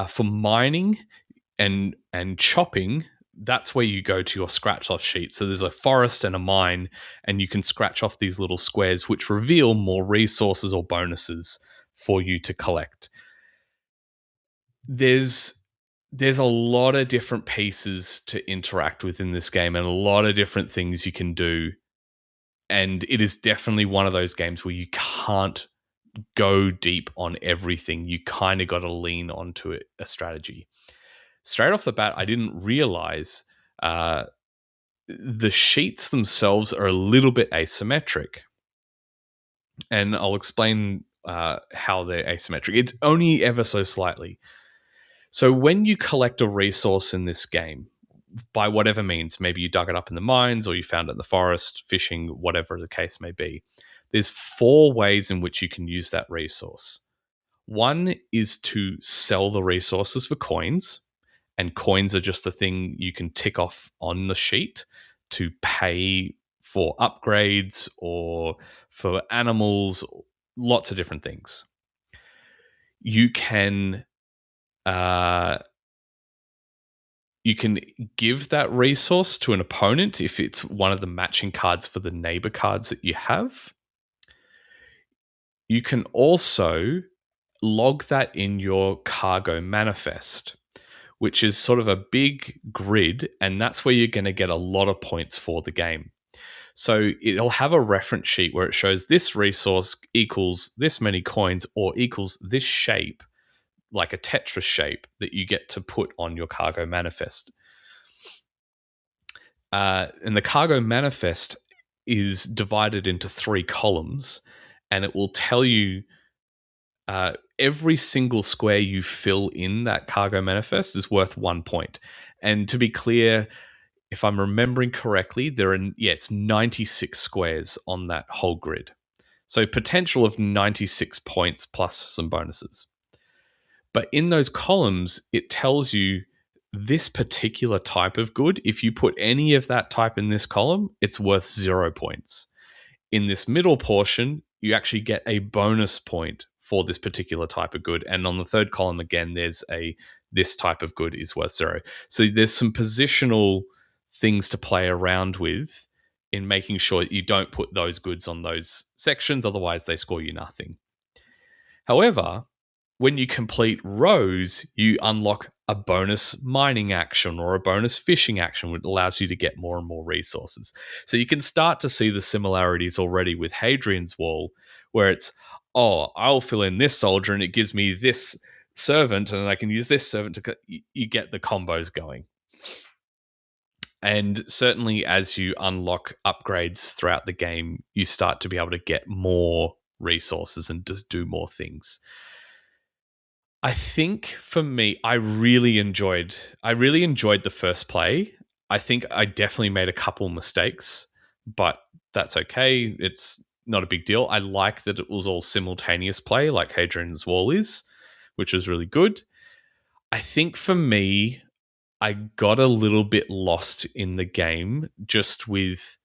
For mining and chopping, that's where you go to your scratch-off sheet. So there's a forest and a mine, and you can scratch off these little squares which reveal more resources or bonuses for you to collect. There's a lot of different pieces to interact with in this game, and a lot of different things you can do. And it is definitely one of those games where you can't go deep on everything. You kind of got to lean onto it, a strategy. Straight off the bat, I didn't realize the sheets themselves are a little bit asymmetric. And I'll explain how they're asymmetric. It's only ever so slightly. So when you collect a resource in this game, by whatever means, maybe you dug it up in the mines or you found it in the forest, fishing, whatever the case may be, there's 4 ways in which you can use that resource. One is to sell the resources for coins, and coins are just a thing you can tick off on the sheet to pay for upgrades or for animals, lots of different things. You can give that resource to an opponent if it's one of the matching cards for the neighbor cards that you have. You can also log that in your cargo manifest, which is sort of a big grid, and that's where you're going to get a lot of points for the game. So it'll have a reference sheet where it shows this resource equals this many coins or equals this shape like a Tetris shape that you get to put on your cargo manifest. And the cargo manifest is divided into 3 columns, and it will tell you every single square you fill in that cargo manifest is worth 1 point. And to be clear, if I'm remembering correctly, it's 96 squares on that whole grid. So potential of 96 points plus some bonuses. But in those columns, it tells you this particular type of good. If you put any of that type in this column, it's worth 0 points. In this middle portion, you actually get a bonus point for this particular type of good. And on the third column, again, there's this type of good is worth 0. So there's some positional things to play around with in making sure that you don't put those goods on those sections. Otherwise, they score you nothing. However, when you complete rows, you unlock a bonus mining action or a bonus fishing action, which allows you to get more and more resources. So you can start to see the similarities already with Hadrian's Wall, where it's, I'll fill in this soldier and it gives me this servant, and I can use this servant to... You get the combos going. And certainly as you unlock upgrades throughout the game, you start to be able to get more resources and just do more things. I think for me, I really enjoyed the first play. I think I definitely made a couple mistakes, but that's okay. It's not a big deal. I like that it was all simultaneous play like Hadrian's Wall is, which was really good. I think for me, I got a little bit lost in the game just with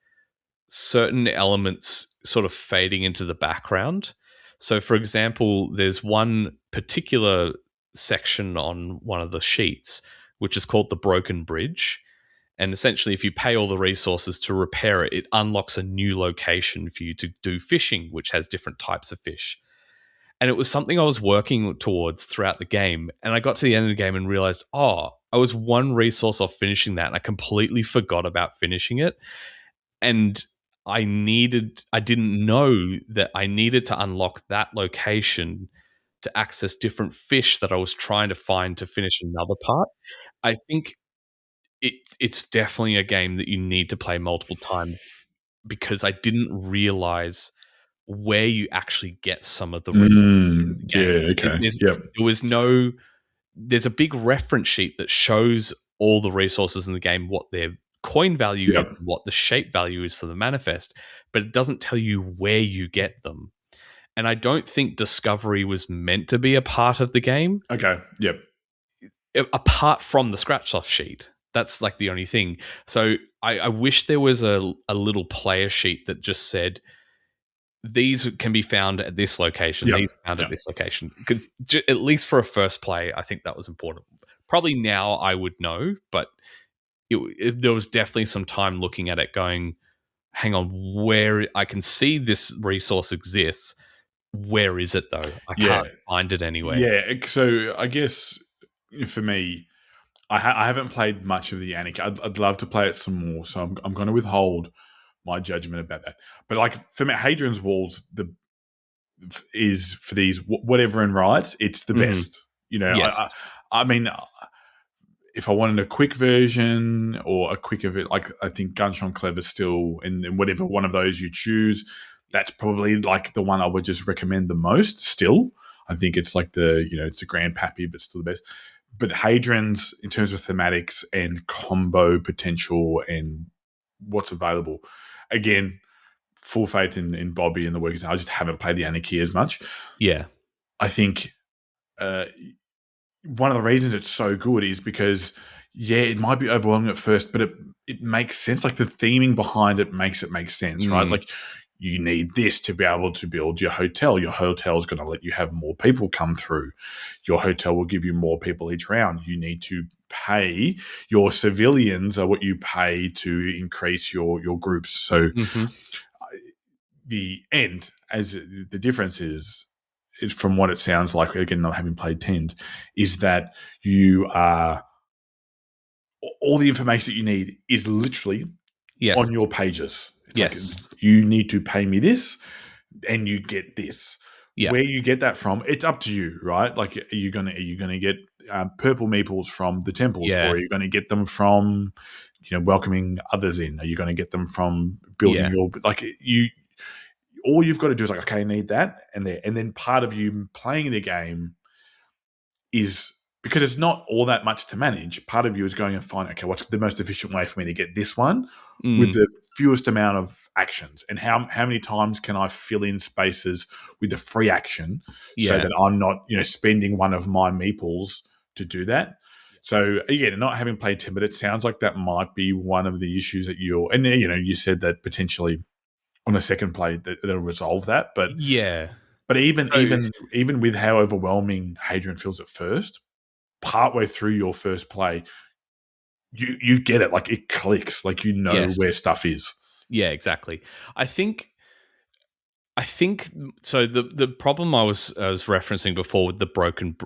certain elements sort of fading into the background. So, for example, there's one particular section on one of the sheets, which is called the Broken Bridge. And essentially, if you pay all the resources to repair it, it unlocks a new location for you to do fishing, which has different types of fish. And it was something I was working towards throughout the game. And I got to the end of the game and realized, I was one resource off finishing that, and I completely forgot about finishing it. And I didn't know that I needed to unlock that location to access different fish that I was trying to find to finish another part. I think it's definitely a game that you need to play multiple times, because I didn't realize where you actually get some of the yeah, okay. There's a big reference sheet that shows all the resources in the game, what their coin value is, and what the shape value is for the manifest, but it doesn't tell you where you get them. And I don't think discovery was meant to be a part of the game. Okay, yep. Apart from the scratch-off sheet. That's like the only thing. So I wish there was a little player sheet that just said, these can be found at this location, these found at this location. Because at least for a first play, I think that was important. Probably now I would know, but there was definitely some time looking at it going, hang on, where I can see this resource exists. Where is it though? I can't find it anywhere. Yeah, so I guess for me, I haven't played much of the Anarchy. I'd love to play it some more, so I'm going to withhold my judgment about that. But like for me, Hadrian's Walls is for these whatever and rides, it's the best. You know, yes. I mean, if I wanted a quick version or a quick of it, like I think Gunshot Clever still, and whatever one of those you choose, that's probably like the one I would just recommend the most. Still, I think it's like it's a grandpappy, but still the best. But Hadrian's, in terms of thematics and combo potential and what's available, again, full faith in Bobby and the workers. I just haven't played the Anarchy as much. Yeah. I think one of the reasons it's so good is because, it might be overwhelming at first, but it makes sense. Like the theming behind it makes sense, right? Like you need this to be able to build your hotel. Your hotel is going to let you have more people come through. Your hotel will give you more people each round. You need to pay your civilians are what you pay to increase your groups. So the end, as the difference is from what it sounds like, again, not having played Tend, is that you are all the information that you need is literally on your pages. It's like, you need to pay me this and you get this. Yeah. Where you get that from, it's up to you, right? Like, are you gonna get purple meeples from the temples, or are you going to get them from, welcoming others in? Are you going to get them from building your all you've got to do is like, okay, I need that, and then part of you playing the game is, because it's not all that much to manage, part of you is going and find, okay, what's the most efficient way for me to get this one with the fewest amount of actions, and how many times can I fill in spaces with the free action so that I'm not, spending one of my meeples to do that. So again, not having played 10, but it sounds like that might be one of the issues that you said that potentially on a second play that'll resolve that. But even with how overwhelming Hadrian feels at first, partway through your first play, you get it. Like, it clicks. Like, where stuff is. Yeah, exactly. I think so. The problem I was referencing before with the broken.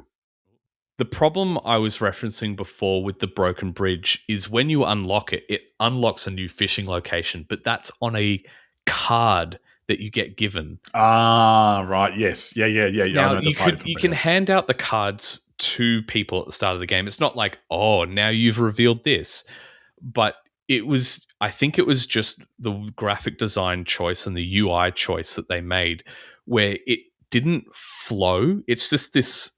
The problem I was referencing before with the broken bridge is when you unlock it, it unlocks a new fishing location, but that's on a card that you get given. Ah, right. Yes. Yeah. Now, you can hand out the cards to people at the start of the game. It's not like, oh, now you've revealed this. But I think it was just the graphic design choice and the UI choice that they made where it didn't flow. It's just this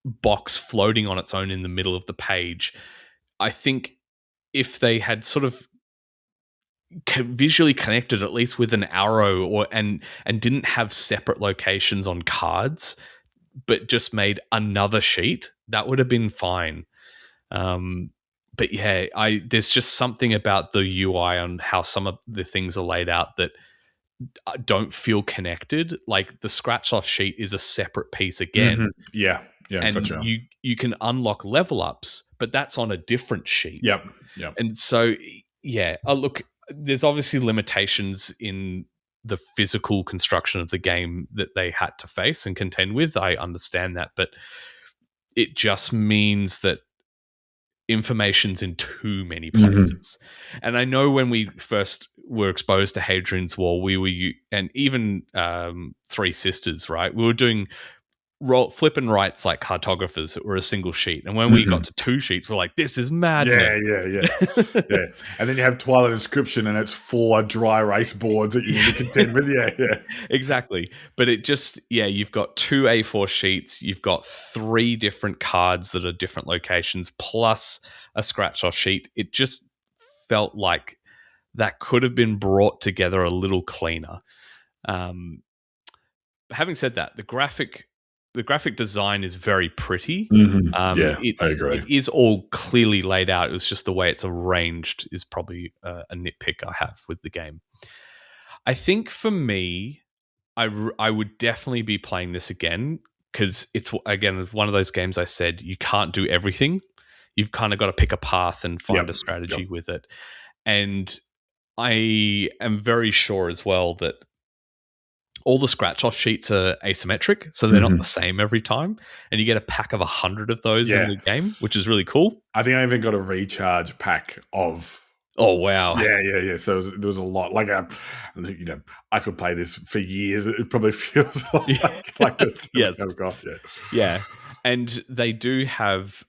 box floating on its own in the middle of the page. I think if they had sort of visually connected at least with an arrow and didn't have separate locations on cards, but just made another sheet, that would have been fine. But yeah, there's just something about the UI on how some of the things are laid out that don't feel connected. Like, the scratch off sheet is a separate piece again. Mm-hmm. Yeah, and gotcha. you can unlock level ups, but that's on a different sheet. Yep. And so, yeah, look, there's obviously limitations in the physical construction of the game that they had to face and contend with. I understand that, but it just means that information's in too many places. And I know when we first were exposed to Hadrian's Wall, we were, and even Three Sisters, right? We were doing flip and writes like cartographers that were a single sheet. And when we got to two sheets, we're like, this is madness. Yeah. And then you have Twilight Inscription and it's 4 dry erase boards that you need to contend with. Yeah. Exactly. But it just, you've got 2 A4 sheets. You've got 3 different cards that are different locations plus a scratch-off sheet. It just felt like that could have been brought together a little cleaner. Having said that, the graphic design is very pretty. I agree. It is all clearly laid out. It was just the way it's arranged is probably a nitpick I have with the game. I think for me, I would definitely be playing this again because it's, again, one of those games I said you can't do everything. You've kind of got to pick a path and find a strategy with it. And I am very sure as well that all the scratch-off sheets are asymmetric, so they're not the same every time. And you get a pack of 100 of those in the game, which is really cool. I think I even like a recharge pack of... Oh, wow. Yeah. So there was a lot. Like, I could play this for years. It probably feels like this. Yes. Yeah. And they do have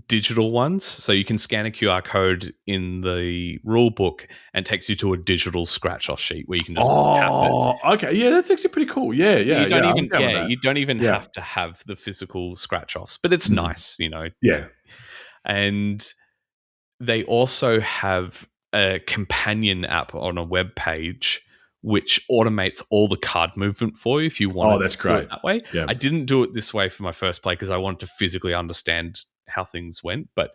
digital ones. So you can scan a QR code in the rule book and it takes you to a digital scratch-off sheet where you can just tap it. Okay. Yeah, that's actually pretty cool. Yeah. You don't even have to have the physical scratch-offs, but it's nice, Yeah. And they also have a companion app on a web page which automates all the card movement for you if you want that's to great. do it that way. Yeah. I didn't do it this way for my first play because I wanted to physically understand how things went, but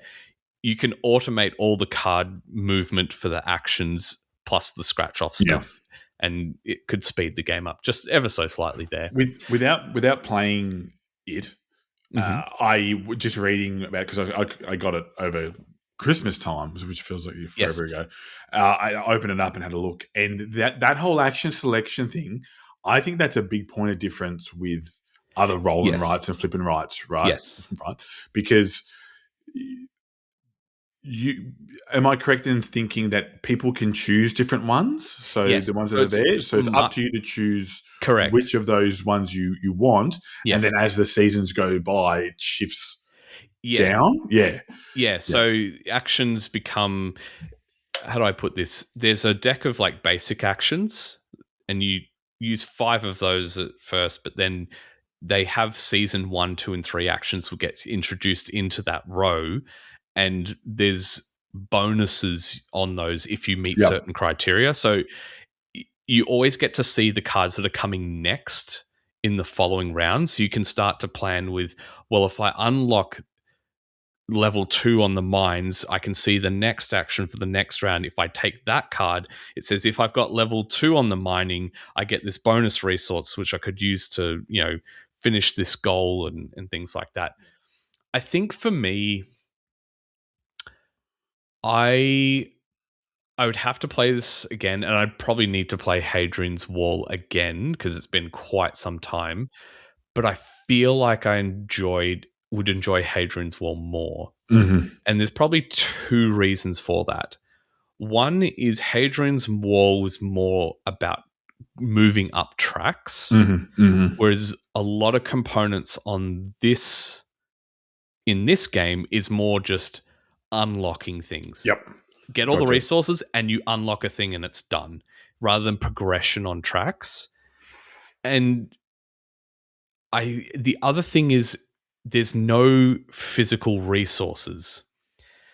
you can automate all the card movement for the actions plus the scratch-off stuff, and it could speed the game up just ever so slightly there. Without playing it, I was just reading about it because I got it over Christmas time, which feels like forever ago. I opened it up and had a look, and that whole action selection thing, I think that's a big point of difference with other roll and rights and flip and rights, right? Yes, right, because am I correct in thinking that people can choose different ones? So Yes. the ones So that are it's there, so it's up to you to choose correct which of those ones you want, Yes. and then as the seasons go by, it shifts Yeah. down. Yeah. Yeah. So actions become, how do I put this? There's a deck of like basic actions, and you use 5 of those at first, but then they have season 1, 2, and 3 actions will get introduced into that row, and there's bonuses on those if you meet Yep. certain criteria. So you always get to see the cards that are coming next in the following round. So you can start to plan with, well, if I unlock level 2 on the mines, I can see the next action for the next round. If I take that card, it says if I've got level 2 on the mining, I get this bonus resource which I could use to, finish this goal and things like that. I think for me, I would have to play this again, and I'd probably need to play Hadrian's Wall again because it's been quite some time. But I feel like I would enjoy Hadrian's Wall more. Mm-hmm. And there's probably 2 reasons for that. One is Hadrian's Wall was more about moving up tracks, whereas a lot of components on in this game is more just unlocking things. Yep. Get all the resources and you unlock a thing and it's done, rather than progression on tracks. And the other thing is there's no physical resources.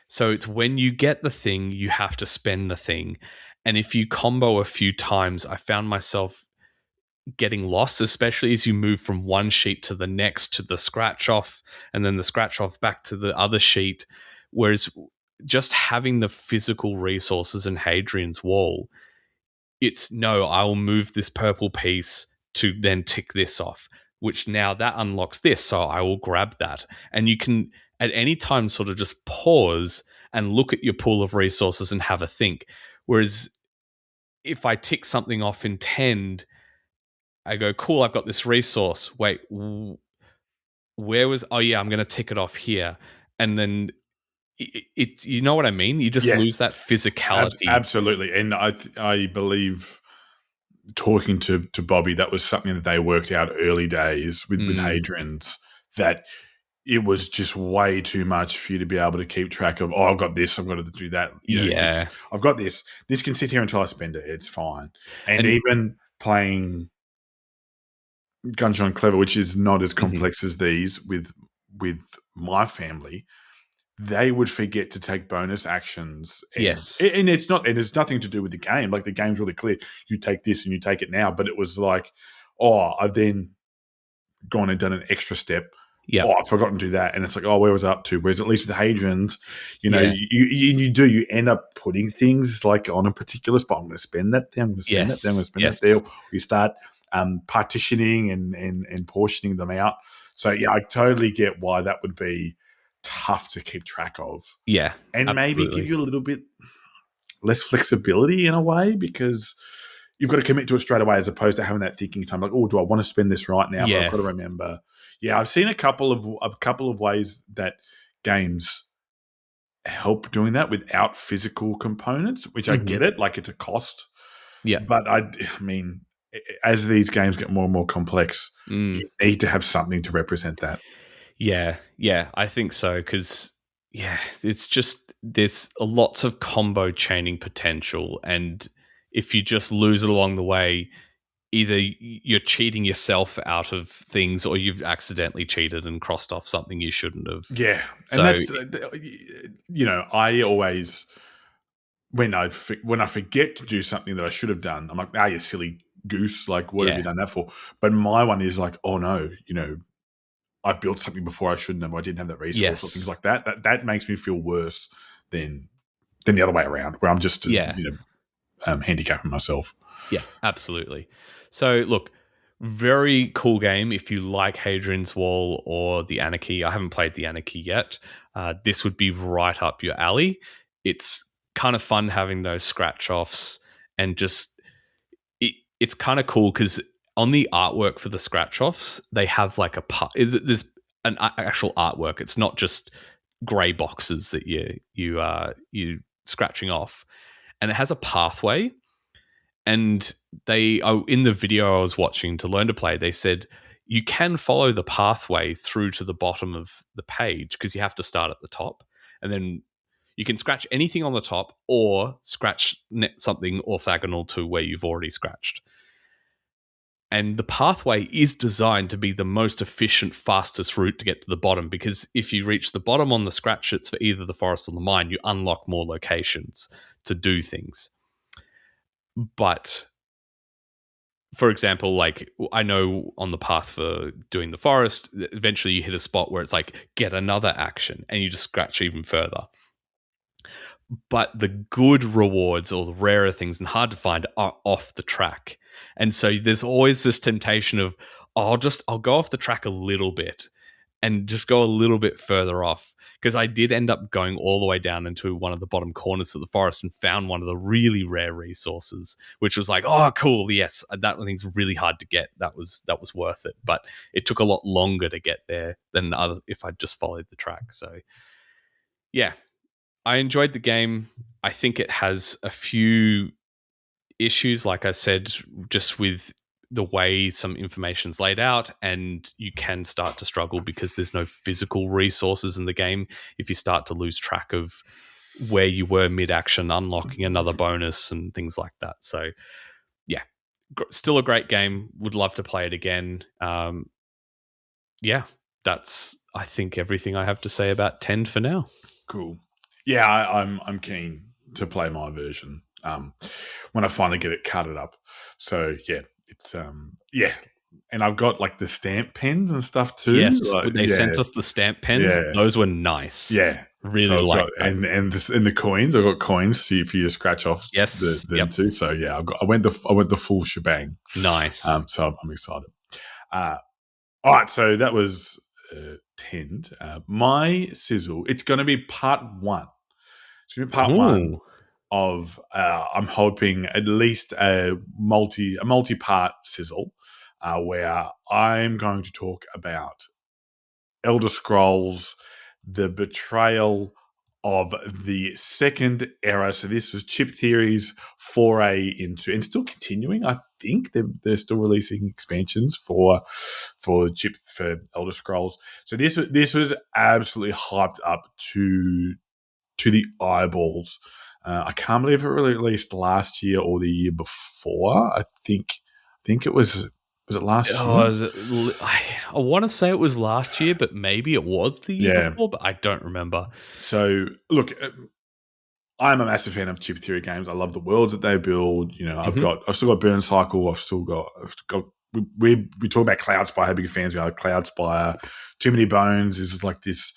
So it's when you get the thing, you have to spend the thing. And if you combo a few times, I found myself getting lost, especially as you move from one sheet to the next, to the scratch off, and then the scratch off back to the other sheet. Whereas just having the physical resources in Hadrian's Wall, it's no, I will move this purple piece to then tick this off, which now that unlocks this, so I will grab that. And you can at any time sort of just pause and look at your pool of resources and have a think. Whereas if I tick something off in Tend, I go, cool, I've got this resource. Wait, where was, oh yeah, I'm going to tick it off here. And then it you know what I mean? You just lose that physicality. Absolutely. And I believe, talking to Bobby, that was something that they worked out early days with Hadrian's, that it was just way too much for you to be able to keep track of, I've got this, I've got to do that. I've got this. This can sit here until I spend it. It's fine. And even playing Gunshot Clever, which is not as complex as these, with my family, they would forget to take bonus actions. And, and it's not, and it's nothing to do with the game. Like, the game's really clear. You take this and you take it now. But it was like, I've then gone and done an extra step. Yeah. I've forgotten to do that. And it's like, where was I up to? Whereas at least with Hadrian's, you you end up putting things like on a particular spot. I'm going to spend that there. I'm going to spend that there. I'm going to spend that there. You start partitioning and portioning them out. So yeah, I totally get why that would be tough to keep track of. Yeah. And maybe give you a little bit less flexibility in a way, because you've got to commit to it straight away, as opposed to having that thinking time, like, do I want to spend this right now? But I've got to remember. Yeah, I've seen a couple of ways that games help doing that without physical components, which I get it, like it's a cost. Yeah. But I mean, as these games get more and more complex, you need to have something to represent that. Yeah, I think so, because it's just, there's lots of combo chaining potential, and if you just lose it along the way, either you're cheating yourself out of things, or you've accidentally cheated and crossed off something you shouldn't have. Yeah, so, and that's, I always, when I forget to do something that I should have done, I'm like, you silly goose, like, what have you done that for? But my one is like, oh no, I've built something before I shouldn't have. I didn't have that resource, or things like that. That makes me feel worse than the other way around, where I'm just handicapping myself. Yeah, absolutely. So look, very cool game if you like Hadrian's Wall or the Anarchy. I haven't played the Anarchy yet. This would be right up your alley. It's kind of fun having those scratch offs, and just it's kind of cool because on the artwork for the scratch offs, they have like there's an actual artwork. It's not just grey boxes that you scratching off, and it has a pathway. And in the video I was watching to learn to play, they said you can follow the pathway through to the bottom of the page because you have to start at the top, and then you can scratch anything on the top or scratch something orthogonal to where you've already scratched. And the pathway is designed to be the most efficient, fastest route to get to the bottom, because if you reach the bottom on the scratch hits for either the forest or the mine, you unlock more locations to do things. But, for example, like I know on the path for doing the forest, eventually you hit a spot where it's like, get another action, and you just scratch even further. But the good rewards or the rarer things and hard to find are off the track. And so there's always this temptation of, I'll go off the track a little bit and just go a little bit further off. Because I did end up going all the way down into one of the bottom corners of the forest and found one of the really rare resources, which was like, oh, cool, yes, that thing's really hard to get. That was worth it. But it took a lot longer to get there than if I'd just followed the track. So, yeah. I enjoyed the game. I think it has a few issues, like I said, just with the way some information's laid out, and you can start to struggle because there's no physical resources in the game if you start to lose track of where you were mid-action, unlocking another bonus and things like that. So, yeah, still a great game. Would love to play it again. Yeah, that's, I think, everything I have to say about Tend for now. Cool. Yeah, I'm keen to play my version when I finally get it carded up. So yeah, it's and I've got like the stamp pens and stuff too. Yes, like, they sent us the stamp pens. Yeah. Those were nice. Yeah, really so like that. And the coins. I've got coins for you to scratch off. Yes, them too. So yeah, I went the full shebang. Nice. So I'm excited. All right, so that was Tend. My sizzle. It's going to be part one. It's going to be part one of I'm hoping at least a multi-part sizzle where I'm going to talk about Elder Scrolls, the betrayal of the second era. So this was Chip Theory's foray into, and still continuing. I think they're still releasing expansions for Chip for Elder Scrolls. So this was absolutely hyped up to the eyeballs. I can't believe it released last year or the year before. I think it was it last year? I want to say it was last year, but maybe it was the year before, but I don't remember. So, look, I'm a massive fan of Chip Theory games. I love the worlds that they build. You know, I've still got Burn Cycle. I've got we talk about Cloud Spire, how big fans we are. Cloud Spire, Too Many Bones is like this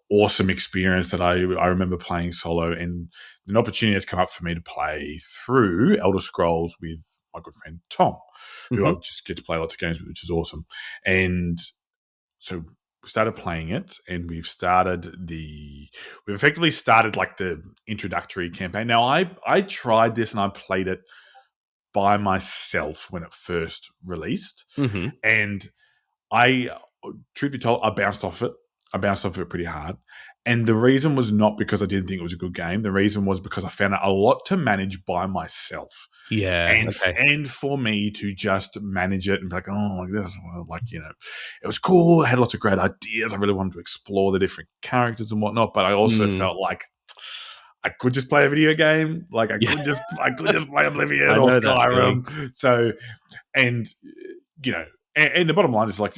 awesome experience that I remember playing solo, and an opportunity has come up for me to play through Elder Scrolls with my good friend Tom, who I just get to play lots of games with, which is awesome. And so we started playing it, and we've effectively started like the introductory campaign. Now I tried this and I played it by myself when it first released, and truth be told, I bounced off it. I bounced off it pretty hard. And the reason was not because I didn't think it was a good game. The reason was because I found it a lot to manage by myself. Yeah. And for me to just manage it and be like, oh, like this, like, you know, it was cool. I had lots of great ideas. I really wanted to explore the different characters and whatnot. But I also felt like I could just play a video game. Like I could just play Oblivion or Skyrim. So, and, you know, and the bottom line is like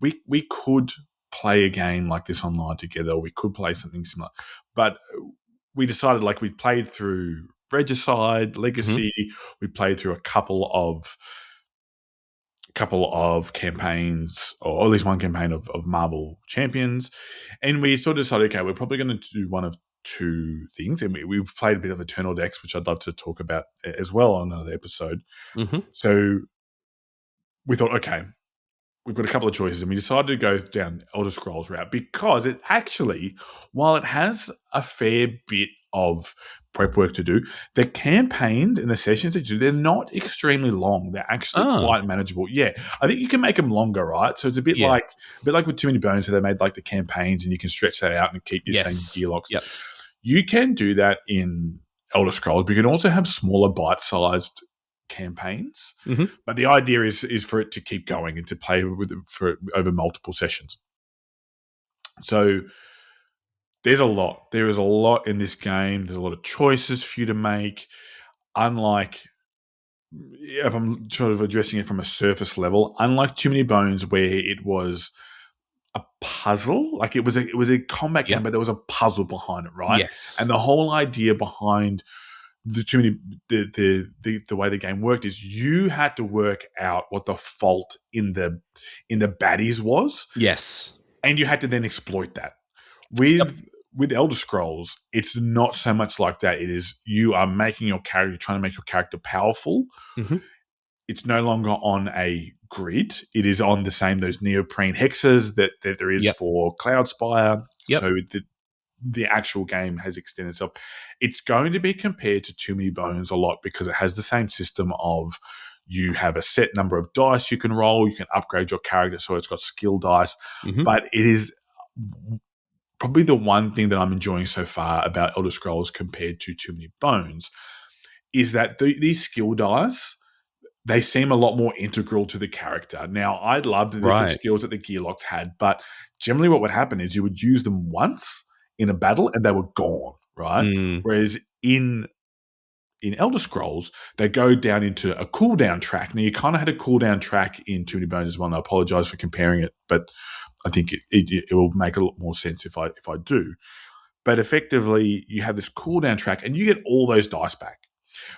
we could play a game like this online together, or we could play something similar. But we decided, like, we played through Regicide, Legacy, we played through a couple of campaigns, or at least one campaign of Marvel Champions, and we sort of decided, okay, we're probably going to do one of two things, and we've played a bit of Eternal Decks, which I'd love to talk about as well on another episode. So we thought, okay, we've got a couple of choices, and we decided to go down Elder Scrolls route because it actually, while it has a fair bit of prep work to do. The campaigns and the sessions that you do, they're not extremely long. They're actually quite manageable. Yeah, I think you can make them longer, right? So it's a bit like with Too Many Bones, so they made like the campaigns, and you can stretch that out and keep your same gear locks. Yep. You can do that in Elder Scrolls, but you can also have smaller, bite-sized campaigns. But the idea is for it to keep going and to play for over multiple sessions. So there's a lot. There is a lot in this game. There's a lot of choices for you to make. Unlike, if I'm sort of addressing it from a surface level, unlike Too Many Bones, where it was a puzzle, like it was a combat game, but there was a puzzle behind it, right? Yes. And the whole idea behind the way the game worked is you had to work out what the fault in the baddies was. Yes. And you had to then exploit that. With Elder Scrolls, it's not so much like that. It is you are making your character, trying to make your character powerful. It's no longer on a grid. It is on those neoprene hexes that there is for Cloudspire. So the actual game has extended itself. It's going to be compared to Too Many Bones a lot because it has the same system of you have a set number of dice you can roll. You can upgrade your character so it's got skill dice. But it is probably the one thing that I'm enjoying so far about Elder Scrolls compared to Too Many Bones is that these skill dice, they seem a lot more integral to the character. Now, I loved the different skills that the Gearlocks had, but generally what would happen is you would use them once in a battle and they were gone, right? Whereas in Elder Scrolls, they go down into a cooldown track. Now, you kind of had a cooldown track in Too Many Bones as well, and I apologize for comparing it, but I think it will make a lot more sense if I do. But effectively, you have this cooldown track, and you get all those dice back.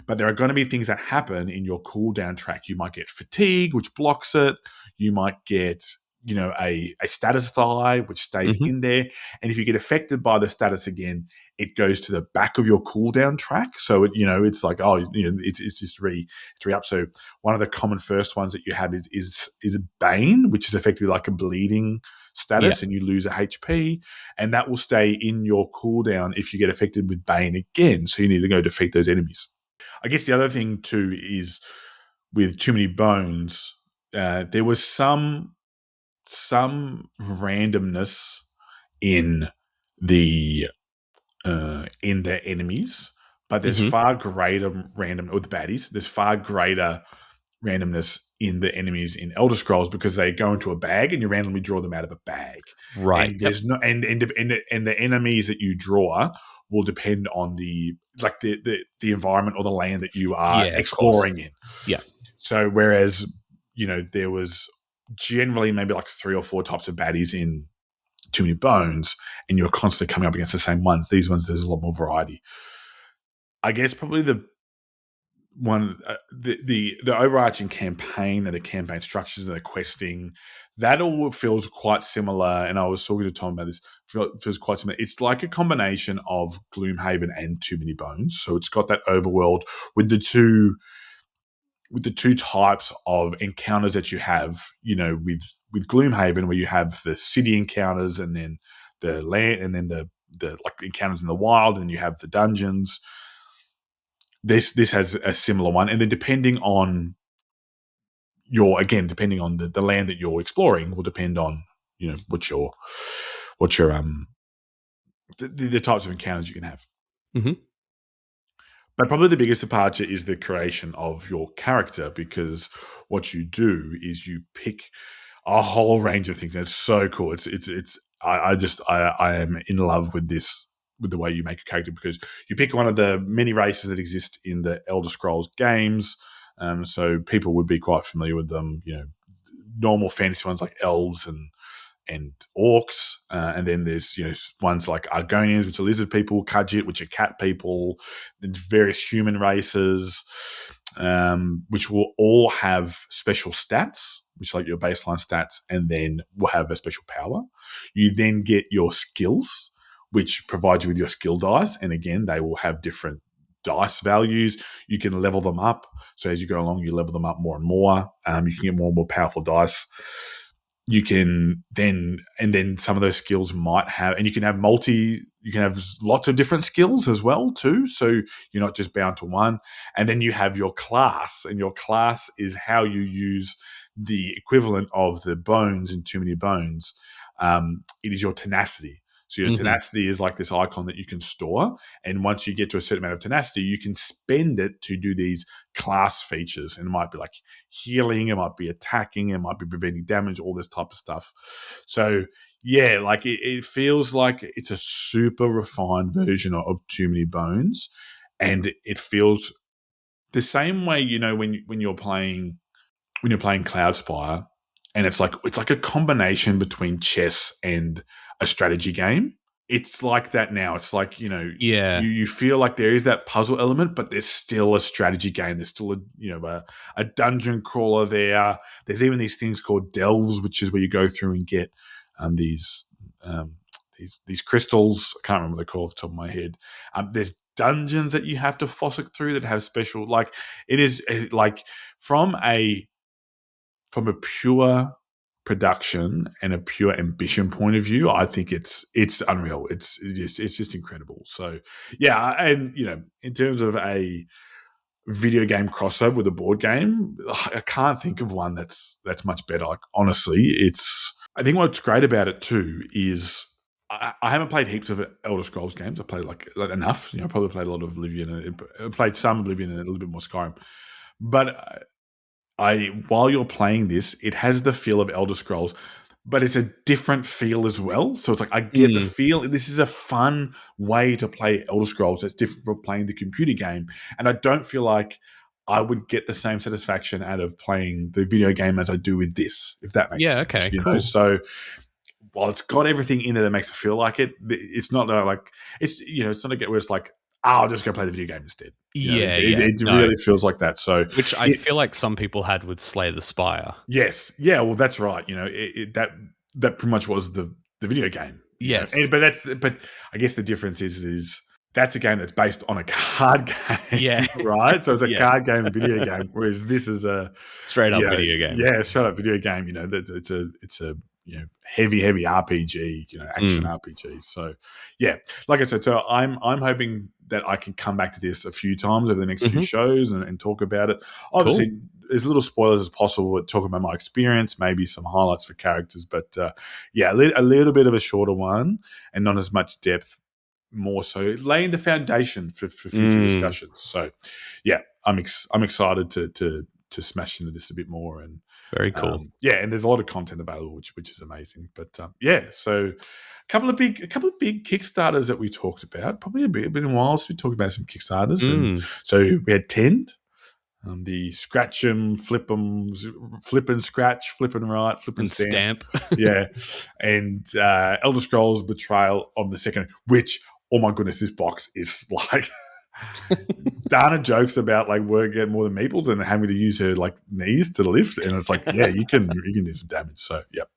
But there are going to be things that happen in your cooldown track. You might get fatigue, which blocks it. You might get, a status die, which stays in there. And if you get affected by the status again, it goes to the back of your cooldown track. So it's like, it's just re up. So one of the common first ones that you have is Bane, which is effectively like a bleeding status, and you lose a HP, and that will stay in your cooldown if you get affected with Bane again. So you need to go defeat those enemies. I guess the other thing too is with Too Many Bones, there was some randomness in the enemies, but there's far greater with the baddies. There's far greater randomness in the enemies in Elder Scrolls because they go into a bag and you randomly draw them out of a bag. Right. And there's no and the enemies that you draw will depend on the environment or the land that you are exploring in. Yeah. So whereas, there was generally maybe like 3 or 4 types of baddies in Too Many Bones, and you're constantly coming up against the same ones. These ones, there's a lot more variety. I guess probably the overarching campaign and the campaign structures and the questing, that all feels quite similar. And I was talking to Tom about this. Feels quite similar. It's like a combination of Gloomhaven and Too Many Bones. So it's got that overworld with the two types of encounters that you have. With Gloomhaven, where you have the city encounters and then the land, and then the like encounters in the wild, and you have the dungeons. This has a similar one, and then depending on the land that you're exploring will depend on what your the types of encounters you can have. But probably the biggest departure is the creation of your character, because what you do is you pick a whole range of things, and it's so cool. I am in love with this, with the way you make a character, because you pick one of the many races that exist in the Elder Scrolls games. So people would be quite familiar with them, normal fantasy ones like elves and orcs. And then there's, ones like Argonians, which are lizard people, Khajiit, which are cat people, then various human races, which will all have special stats, which are like your baseline stats, and then will have a special power. You then get your skills, which provides you with your skill dice. And again, they will have different dice values. You can level them up. So as you go along, you level them up more and more. You can get more and more powerful dice. you can then some of those skills might have, and you can have lots of different skills as well too. So you're not just bound to one. And then you have your class, and your class is how you use the equivalent of the bones in Too Many Bones. It is your tenacity. So your tenacity is like this icon that you can store. And once you get to a certain amount of tenacity, you can spend it to do these class features. And it might be like healing, it might be attacking, it might be preventing damage, all this type of stuff. So yeah, like it feels like it's a super refined version of Too Many Bones. And it feels the same way, when you're playing Cloud Spire, and it's like a combination between chess and a strategy game. It's like that now. It's like, you feel like there is that puzzle element, but there's still a strategy game. There's still a dungeon crawler there. There's even these things called delves, which is where you go through and get these crystals. I can't remember what they're called off the top of my head. There's dungeons that you have to fossick through that have special, like, it is like from a pure production and a pure ambition point of view, I think it's unreal. It's just incredible. So yeah, and in terms of a video game crossover with a board game, I can't think of one that's much better. Like, honestly, I think what's great about it too is I haven't played heaps of Elder Scrolls games. I played like enough. I probably played a lot of Oblivion. I played some Oblivion and a little bit more Skyrim, but while you're playing this, it has the feel of Elder Scrolls, but it's a different feel as well. So it's like, I get the feel. This is a fun way to play Elder Scrolls. It's different from playing the computer game. And I don't feel like I would get the same satisfaction out of playing the video game as I do with this, if that makes sense. Okay, cool. So while it's got everything in it that makes it feel like it, it's not like, it's not a get where it's like, I'll just go play the video game instead. It really feels like that. So, which I feel like some people had with Slay the Spire. Yes, yeah. Well, that's right. That pretty much was the video game. Yes, but I guess the difference is that's a game that's based on a card game. Yeah, right. So it's a card game, video game, whereas this is a straight up video game. Yeah, straight up video game. It's a heavy RPG, action RPG. So yeah, like I said, so I'm hoping that I can come back to this a few times over the next few shows and talk about it. Obviously, as little spoilers as possible, but talk about my experience, maybe some highlights for characters. But a little bit of a shorter one and not as much depth, more so laying the foundation for future discussions. So yeah, I'm excited to smash into this a bit more. And very cool. And there's a lot of content available, which is amazing. But so a couple of big Kickstarters that we talked about. Probably a bit in a while since we talked about some Kickstarters. And so we had Tend, the scratch 'em, flip 'em, flip and scratch, flip and write, flip and stamp. Yeah, and Elder Scrolls Betrayal on the second, which, oh my goodness, this box is like. Dana jokes about like we're getting more than Meeples and having to use her like knees to lift, and it's like, yeah, you can do some damage. So yep.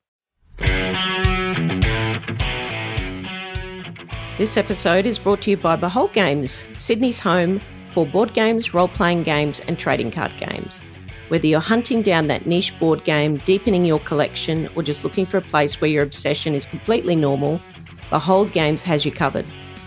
This episode is brought to you by Behold Games, Sydney's home for board games, role-playing games and trading card games. Whether you're hunting down that niche board game, deepening your collection, or just looking for a place where your obsession is completely normal, Behold Games has you covered.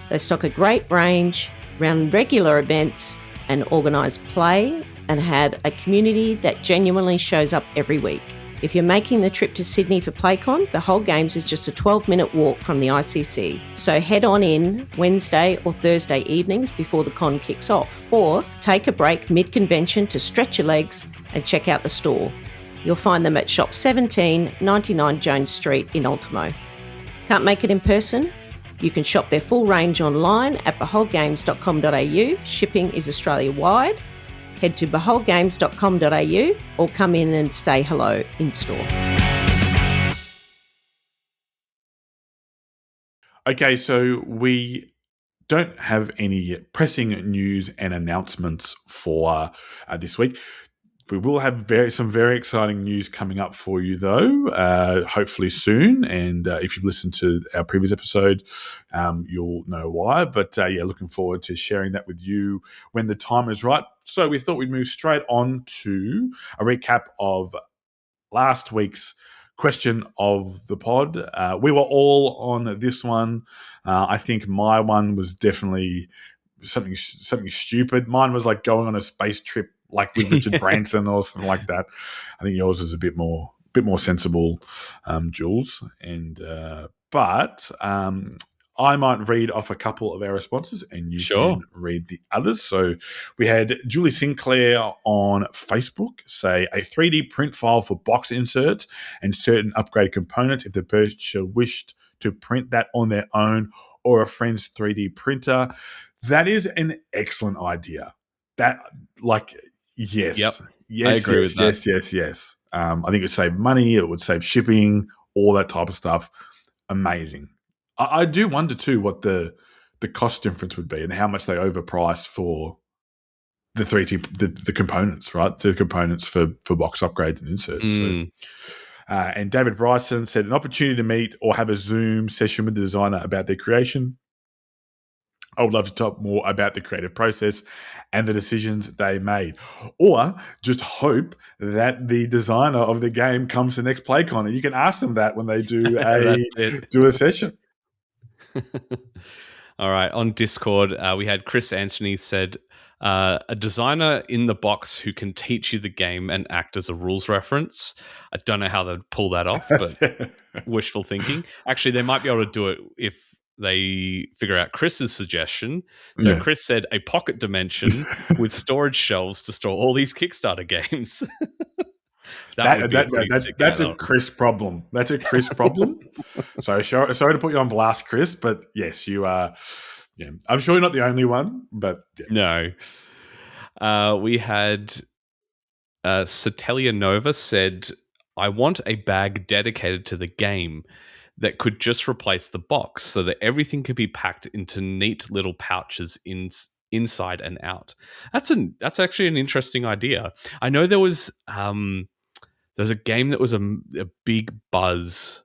They stock a great range, run regular events and organise play, and have a community that genuinely shows up every week. If you're making the trip to Sydney for PlayCon, Behold Games is just a 12-minute walk from the ICC. So head on in Wednesday or Thursday evenings before the con kicks off, or take a break mid-convention to stretch your legs and check out the store. You'll find them at Shop 17, 99 Jones Street in Ultimo. Can't make it in person? You can shop their full range online at beholdgames.com.au. Shipping is Australia-wide. Head to beholdgames.com.au or come in and say hello in store. Okay, so we don't have any pressing news and announcements for this week. We will have some very exciting news coming up for you, though, hopefully soon. And if you've listened to our previous episode, you'll know why. But looking forward to sharing that with you when the time is right. So we thought we'd move straight on to a recap of last week's question of the pod. We were all on this one. I think my one was definitely something stupid. Mine was like going on a space trip, like with Richard Branson or something like that. I think yours is a bit more sensible, Jules. And but I might read off a couple of our responses and you can read the others. So we had Julie Sinclair on Facebook say a 3D print file for box inserts and certain upgraded components if the purchaser wished to print that on their own or a friend's 3D printer. That is an excellent idea. That, like, yes. Yep. Yes, I agree with that. yes. I think it would save money. It would save shipping, all that type of stuff. Amazing. I do wonder too what the cost difference would be and how much they overprice for the 3D the components, right? The components for box upgrades and inserts. So, and David Bryson said an opportunity to meet or have a Zoom session with the designer about their creation. I would love to talk more about the creative process and the decisions they made. Or just hope that the designer of the game comes to next PlayCon and you can ask them that when they do a session. All right. On Discord, we had Chris Anthony said, a designer in the box who can teach you the game and act as a rules reference. I don't know how they'd pull that off, but wishful thinking. Actually, they might be able to do it if they figure out Chris's suggestion. So Chris said a pocket dimension with storage shelves to store all these Kickstarter games. That's a Chris problem. That's a Chris problem. So sorry to put you on blast, Chris, but yes, you are. Yeah, I'm sure you're not the only one, but no. We had Satellia Nova said, "I want a bag dedicated to the game that could just replace the box, so that everything could be packed into neat little pouches inside and out." That's actually an interesting idea. I know there was a game that was a big buzz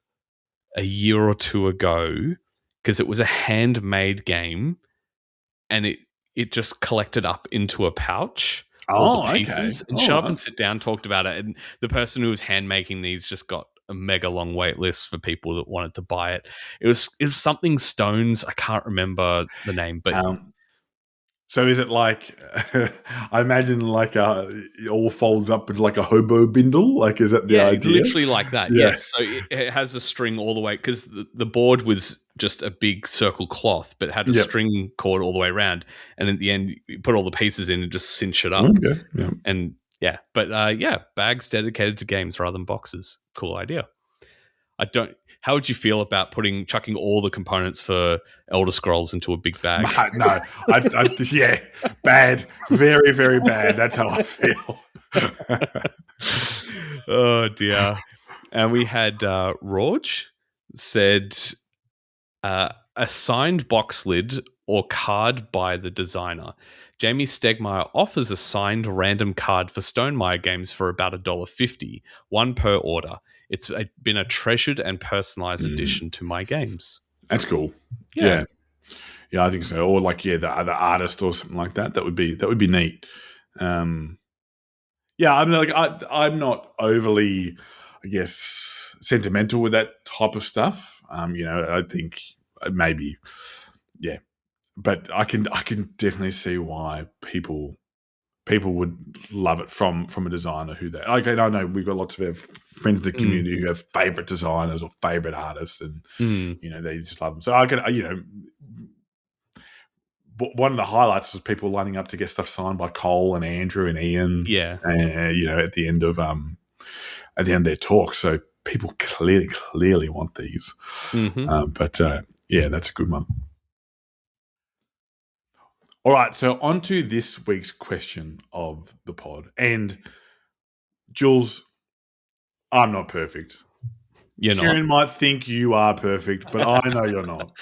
a year or two ago because it was a handmade game and it just collected up into a pouch. All the pieces. Okay. And Shut Up and Sit Down talked about it. And the person who was hand making these just got a mega long wait list for people that wanted to buy it. It was something Stones. I can't remember the name, but so is it like I imagine like it all folds up into like a hobo bindle? Like is that the idea? Literally like that. Yeah. Yes. So it has a string all the way because the board was just a big circle cloth, but had a string cord all the way around. And at the end, you put all the pieces in and just cinch it up. Okay. Yeah. And bags dedicated to games rather than boxes. Cool idea. How would you feel about chucking all the components for Elder Scrolls into a big bag? No, bad, very, very bad. That's how I feel. Oh dear. And we had Rorge said a signed box lid or card by the designer. Jamie Stegmaier offers a signed random card for Stonemaier games for about $1.50, one per order. It's been a treasured and personalized addition to my games. That's cool. Yeah, I think so. Or like, the other artist or something like that. That would be neat. I mean, like I'm not overly, I guess, sentimental with that type of stuff. I think maybe, but I can definitely see why people would love it from a designer who they okay. I know we've got lots of our friends in the community who have favorite designers or favorite artists, and they just love them. So I can one of the highlights was people lining up to get stuff signed by Cole and Andrew and Ian. Yeah, at the end of their talk. So people clearly want these. But that's a good one. All right, so on to this week's question of the pod. And Jules, I'm not perfect. You're not. Kieran might think you are perfect, but I know you're not.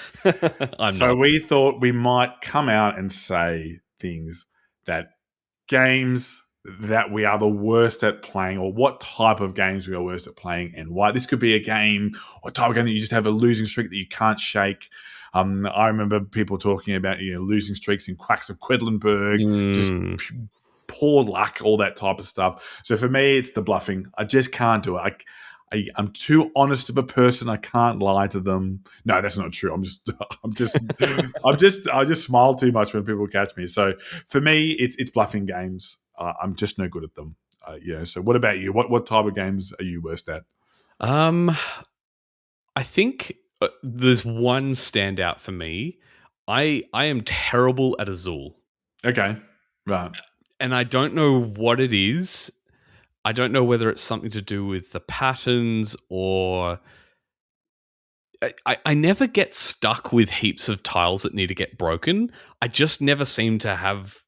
So we thought we might come out and say things that games that we are the worst at playing, or what type of games we are worst at playing and why. This could be a game or type of game that you just have a losing streak that you can't shake. I remember people talking about losing streaks in Quacks of Quedlinburg, just poor luck, all that type of stuff. So for me, it's the bluffing. I just can't do it. I'm too honest of a person. I can't lie to them. No, that's not true. I just smile too much when people catch me. So for me, it's bluffing games. I'm just no good at them. So what about you? What type of games are you worst at? I think there's one standout for me. I am terrible at Azul. Okay, right. And I don't know what it is. I don't know whether it's something to do with the patterns or... I never get stuck with heaps of tiles that need to get broken. I just never seem to have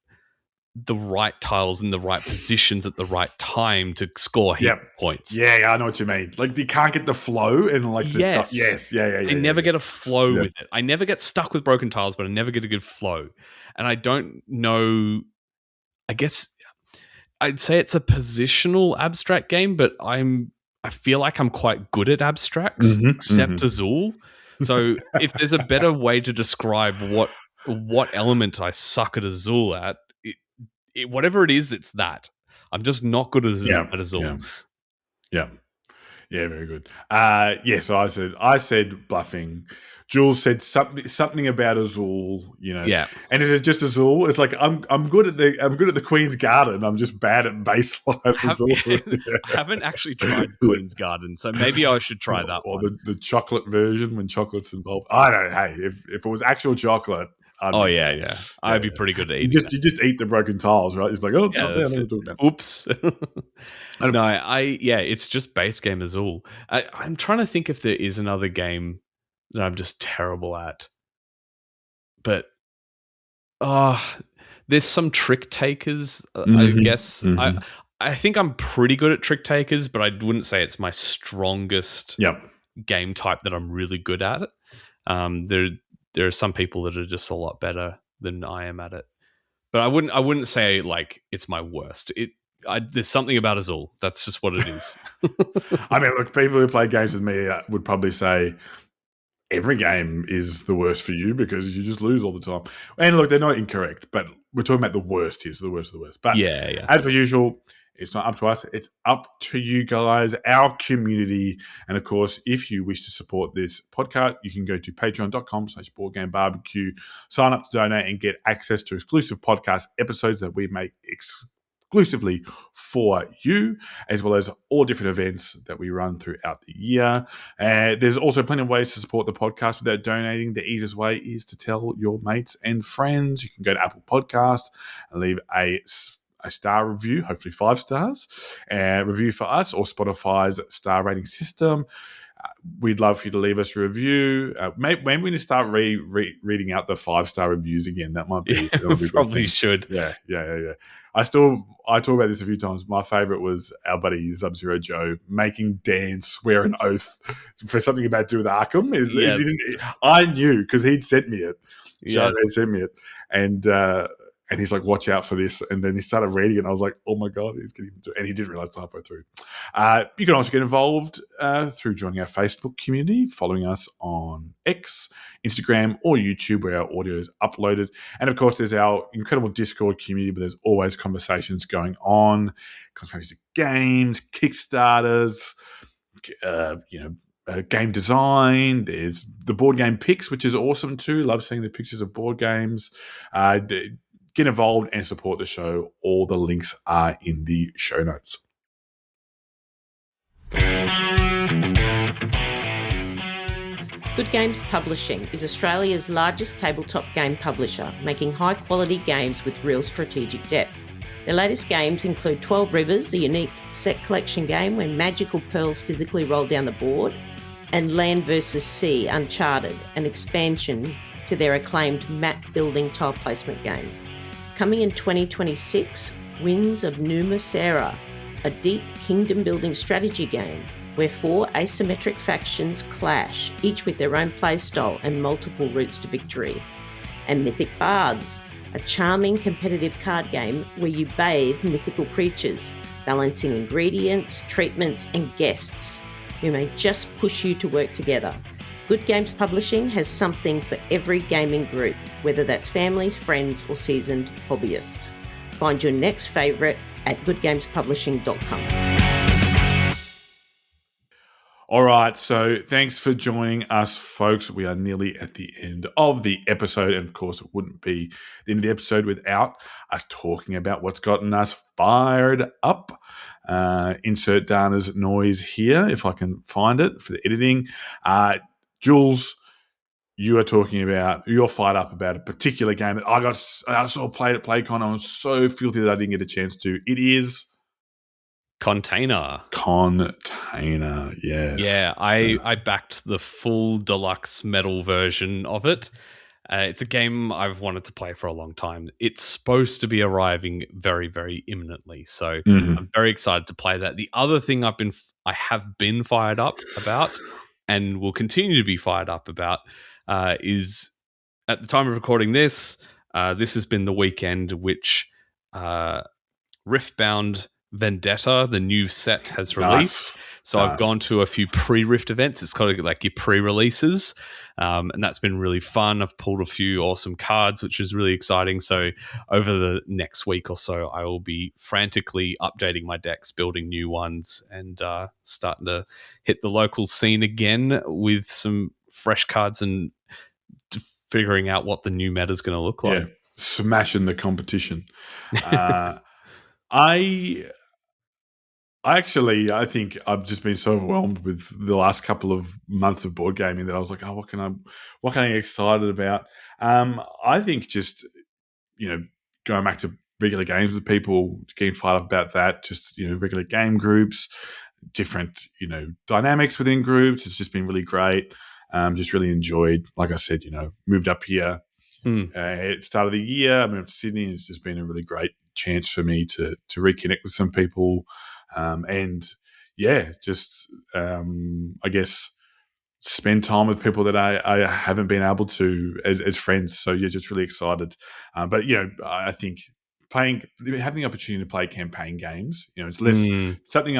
the right tiles in the right positions at the right time to score points. Yeah, I know what you mean. Like you can't get the flow and like the yes. I never get a flow with it. I never get stuck with broken tiles, but I never get a good flow. And I don't know. I guess I'd say it's a positional abstract game, but I feel like I'm quite good at abstracts, except Azul. So if there's a better way to describe what element I suck at Azul at, whatever it is, it's that. I'm just not good at Azul. Yeah, very good. So I said bluffing. Jules said something about Azul, Yeah. And is it just Azul? It's like I'm good at the Queen's Garden. I'm just bad at baseline Azul. I haven't actually tried Queen's Garden, so maybe I should try that or one. the chocolate version when chocolate's involved. I don't know. Hey, if it was actual chocolate, I'd be pretty good at eating. You just eat the broken tiles, right? It's like, it's not there. Oops. It's just base game Azul. I'm trying to think if there is another game that I'm just terrible at. But there's some trick takers, I guess. I think I'm pretty good at trick takers, but I wouldn't say it's my strongest game type that I'm really good at it. There are some people that are just a lot better than I am at it. But I wouldn't say like it's my worst. There's something about Azul. That's just what it is. I mean, look, people who play games with me would probably say every game is the worst for you because you just lose all the time. And look, they're not incorrect, but we're talking about the worst here, so the worst of the worst. But as per usual, it's not up to us. It's up to you guys, our community. And of course, if you wish to support this podcast, you can go to patreon.com/boardgamebarbecue, sign up to donate and get access to exclusive podcast episodes that we make exclusively for you, as well as all different events that we run throughout the year. There's also plenty of ways to support the podcast without donating. The easiest way is to tell your mates and friends. You can go to Apple Podcast and leave a star review, hopefully 5 stars, review for us, or Spotify's star rating system. We'd love for you to leave us a review. Maybe we need to start reading out the 5-star reviews again. That might be probably should. Yeah. I talk about this a few times. My favorite was our buddy Sub-Zero Joe making Dan swear an oath for something about to do with Arkham. I knew because he'd sent me it. Joe had sent me it, and he's like, watch out for this. And then he started reading it, and I was like, oh my God, he's getting to it. And he didn't realize halfway through. You can also get involved through joining our Facebook community, following us on X, Instagram, or YouTube, where our audio is uploaded. And of course, there's our incredible Discord community, but there's always conversations going on, conversations of games, Kickstarters, game design. There's the board game pics, which is awesome too. Love seeing the pictures of board games. Get involved and support the show. All the links are in the show notes. Good Games Publishing is Australia's largest tabletop game publisher, making high-quality games with real strategic depth. Their latest games include 12 Rivers, a unique set collection game where magical pearls physically roll down the board, and Land vs. Sea Uncharted, an expansion to their acclaimed map-building tile placement game. Coming in 2026, Winds of Numasera, a deep kingdom-building strategy game where 4 asymmetric factions clash, each with their own playstyle and multiple routes to victory. And Mythic Baths, a charming competitive card game where you bathe mythical creatures, balancing ingredients, treatments, and guests who may just push you to work together. Good Games Publishing has something for every gaming group, whether that's families, friends, or seasoned hobbyists. Find your next favourite at goodgamespublishing.com. All right, so thanks for joining us, folks. We are nearly at the end of the episode, and of course, it wouldn't be the end of the episode without us talking about what's gotten us fired up. Insert Dana's noise here, if I can find it for the editing. Jules, you're fired up about a particular game that I saw played at PlayCon. I was so filthy that I didn't get a chance to. It is Container, yes. Yeah, I backed the full deluxe metal version of it. It's a game I've wanted to play for a long time. It's supposed to be arriving very, very imminently, so I'm very excited to play that. The other thing I have been fired up about, and will continue to be fired up about, is at the time of recording this. This has been the weekend which Riftbound Vendetta, the new set, has released. So I've gone to a few pre-Rift events. It's kind of like your pre-releases, and that's been really fun. I've pulled a few awesome cards, which is really exciting. So over the next week or so, I will be frantically updating my decks, building new ones, and starting to hit the local scene again with some fresh cards and figuring out what the new meta is going to look like. Yeah, smashing the competition. I think I've just been so overwhelmed with the last couple of months of board gaming that I was like, oh, what can I get excited about? I think just, going back to regular games with people, getting fired up about that, just, regular game groups, different, dynamics within groups. It's just been really great. Just really enjoyed, like I said, moved up here at the start of the year. I moved to Sydney. It's just been a really great chance for me to reconnect with some people. I guess spend time with people that I haven't been able to as friends. So yeah, just really excited. I think having the opportunity to play campaign games, it's less something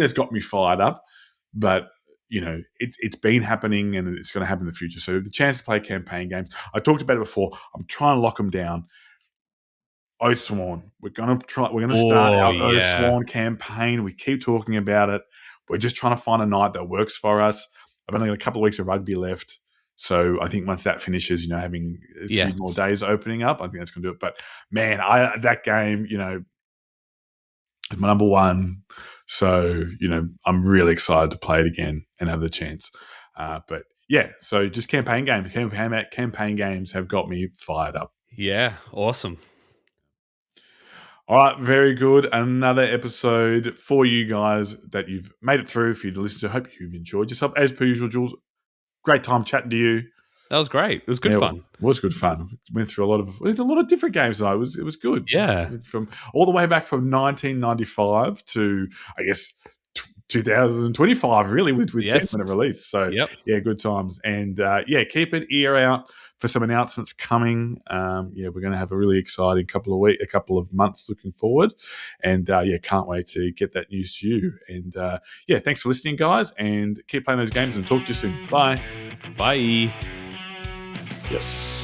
that's got me fired up, but it's been happening and it's going to happen in the future. So the chance to play campaign games, I talked about it before. I'm trying to lock them down. Oathsworn. We're gonna start our Oathsworn campaign. We keep talking about it. We're just trying to find a night that works for us. I've only got a couple of weeks of rugby left, so I think once that finishes, having a few more days opening up, I think that's gonna do it. But man, that game, is my number one. So I'm really excited to play it again and have the chance. But yeah, so just campaign games. Campaign games have got me fired up. Yeah, awesome. All right, very good. Another episode for you guys that you've made it through for you to listen to. Hope you've enjoyed yourself. As per usual, Jules, great time chatting to you. That was great. It was good fun. It was good fun. Went through a lot of different games though. It was good. Yeah. From all the way back from 1995 to I guess 2025 really with Tend when it released. So yeah, good times. And keep an ear out for some announcements coming. We're going to have a really exciting couple of months looking forward. And can't wait to get that news to you. And thanks for listening, guys, and keep playing those games and talk to you soon. Bye. Bye. Yes.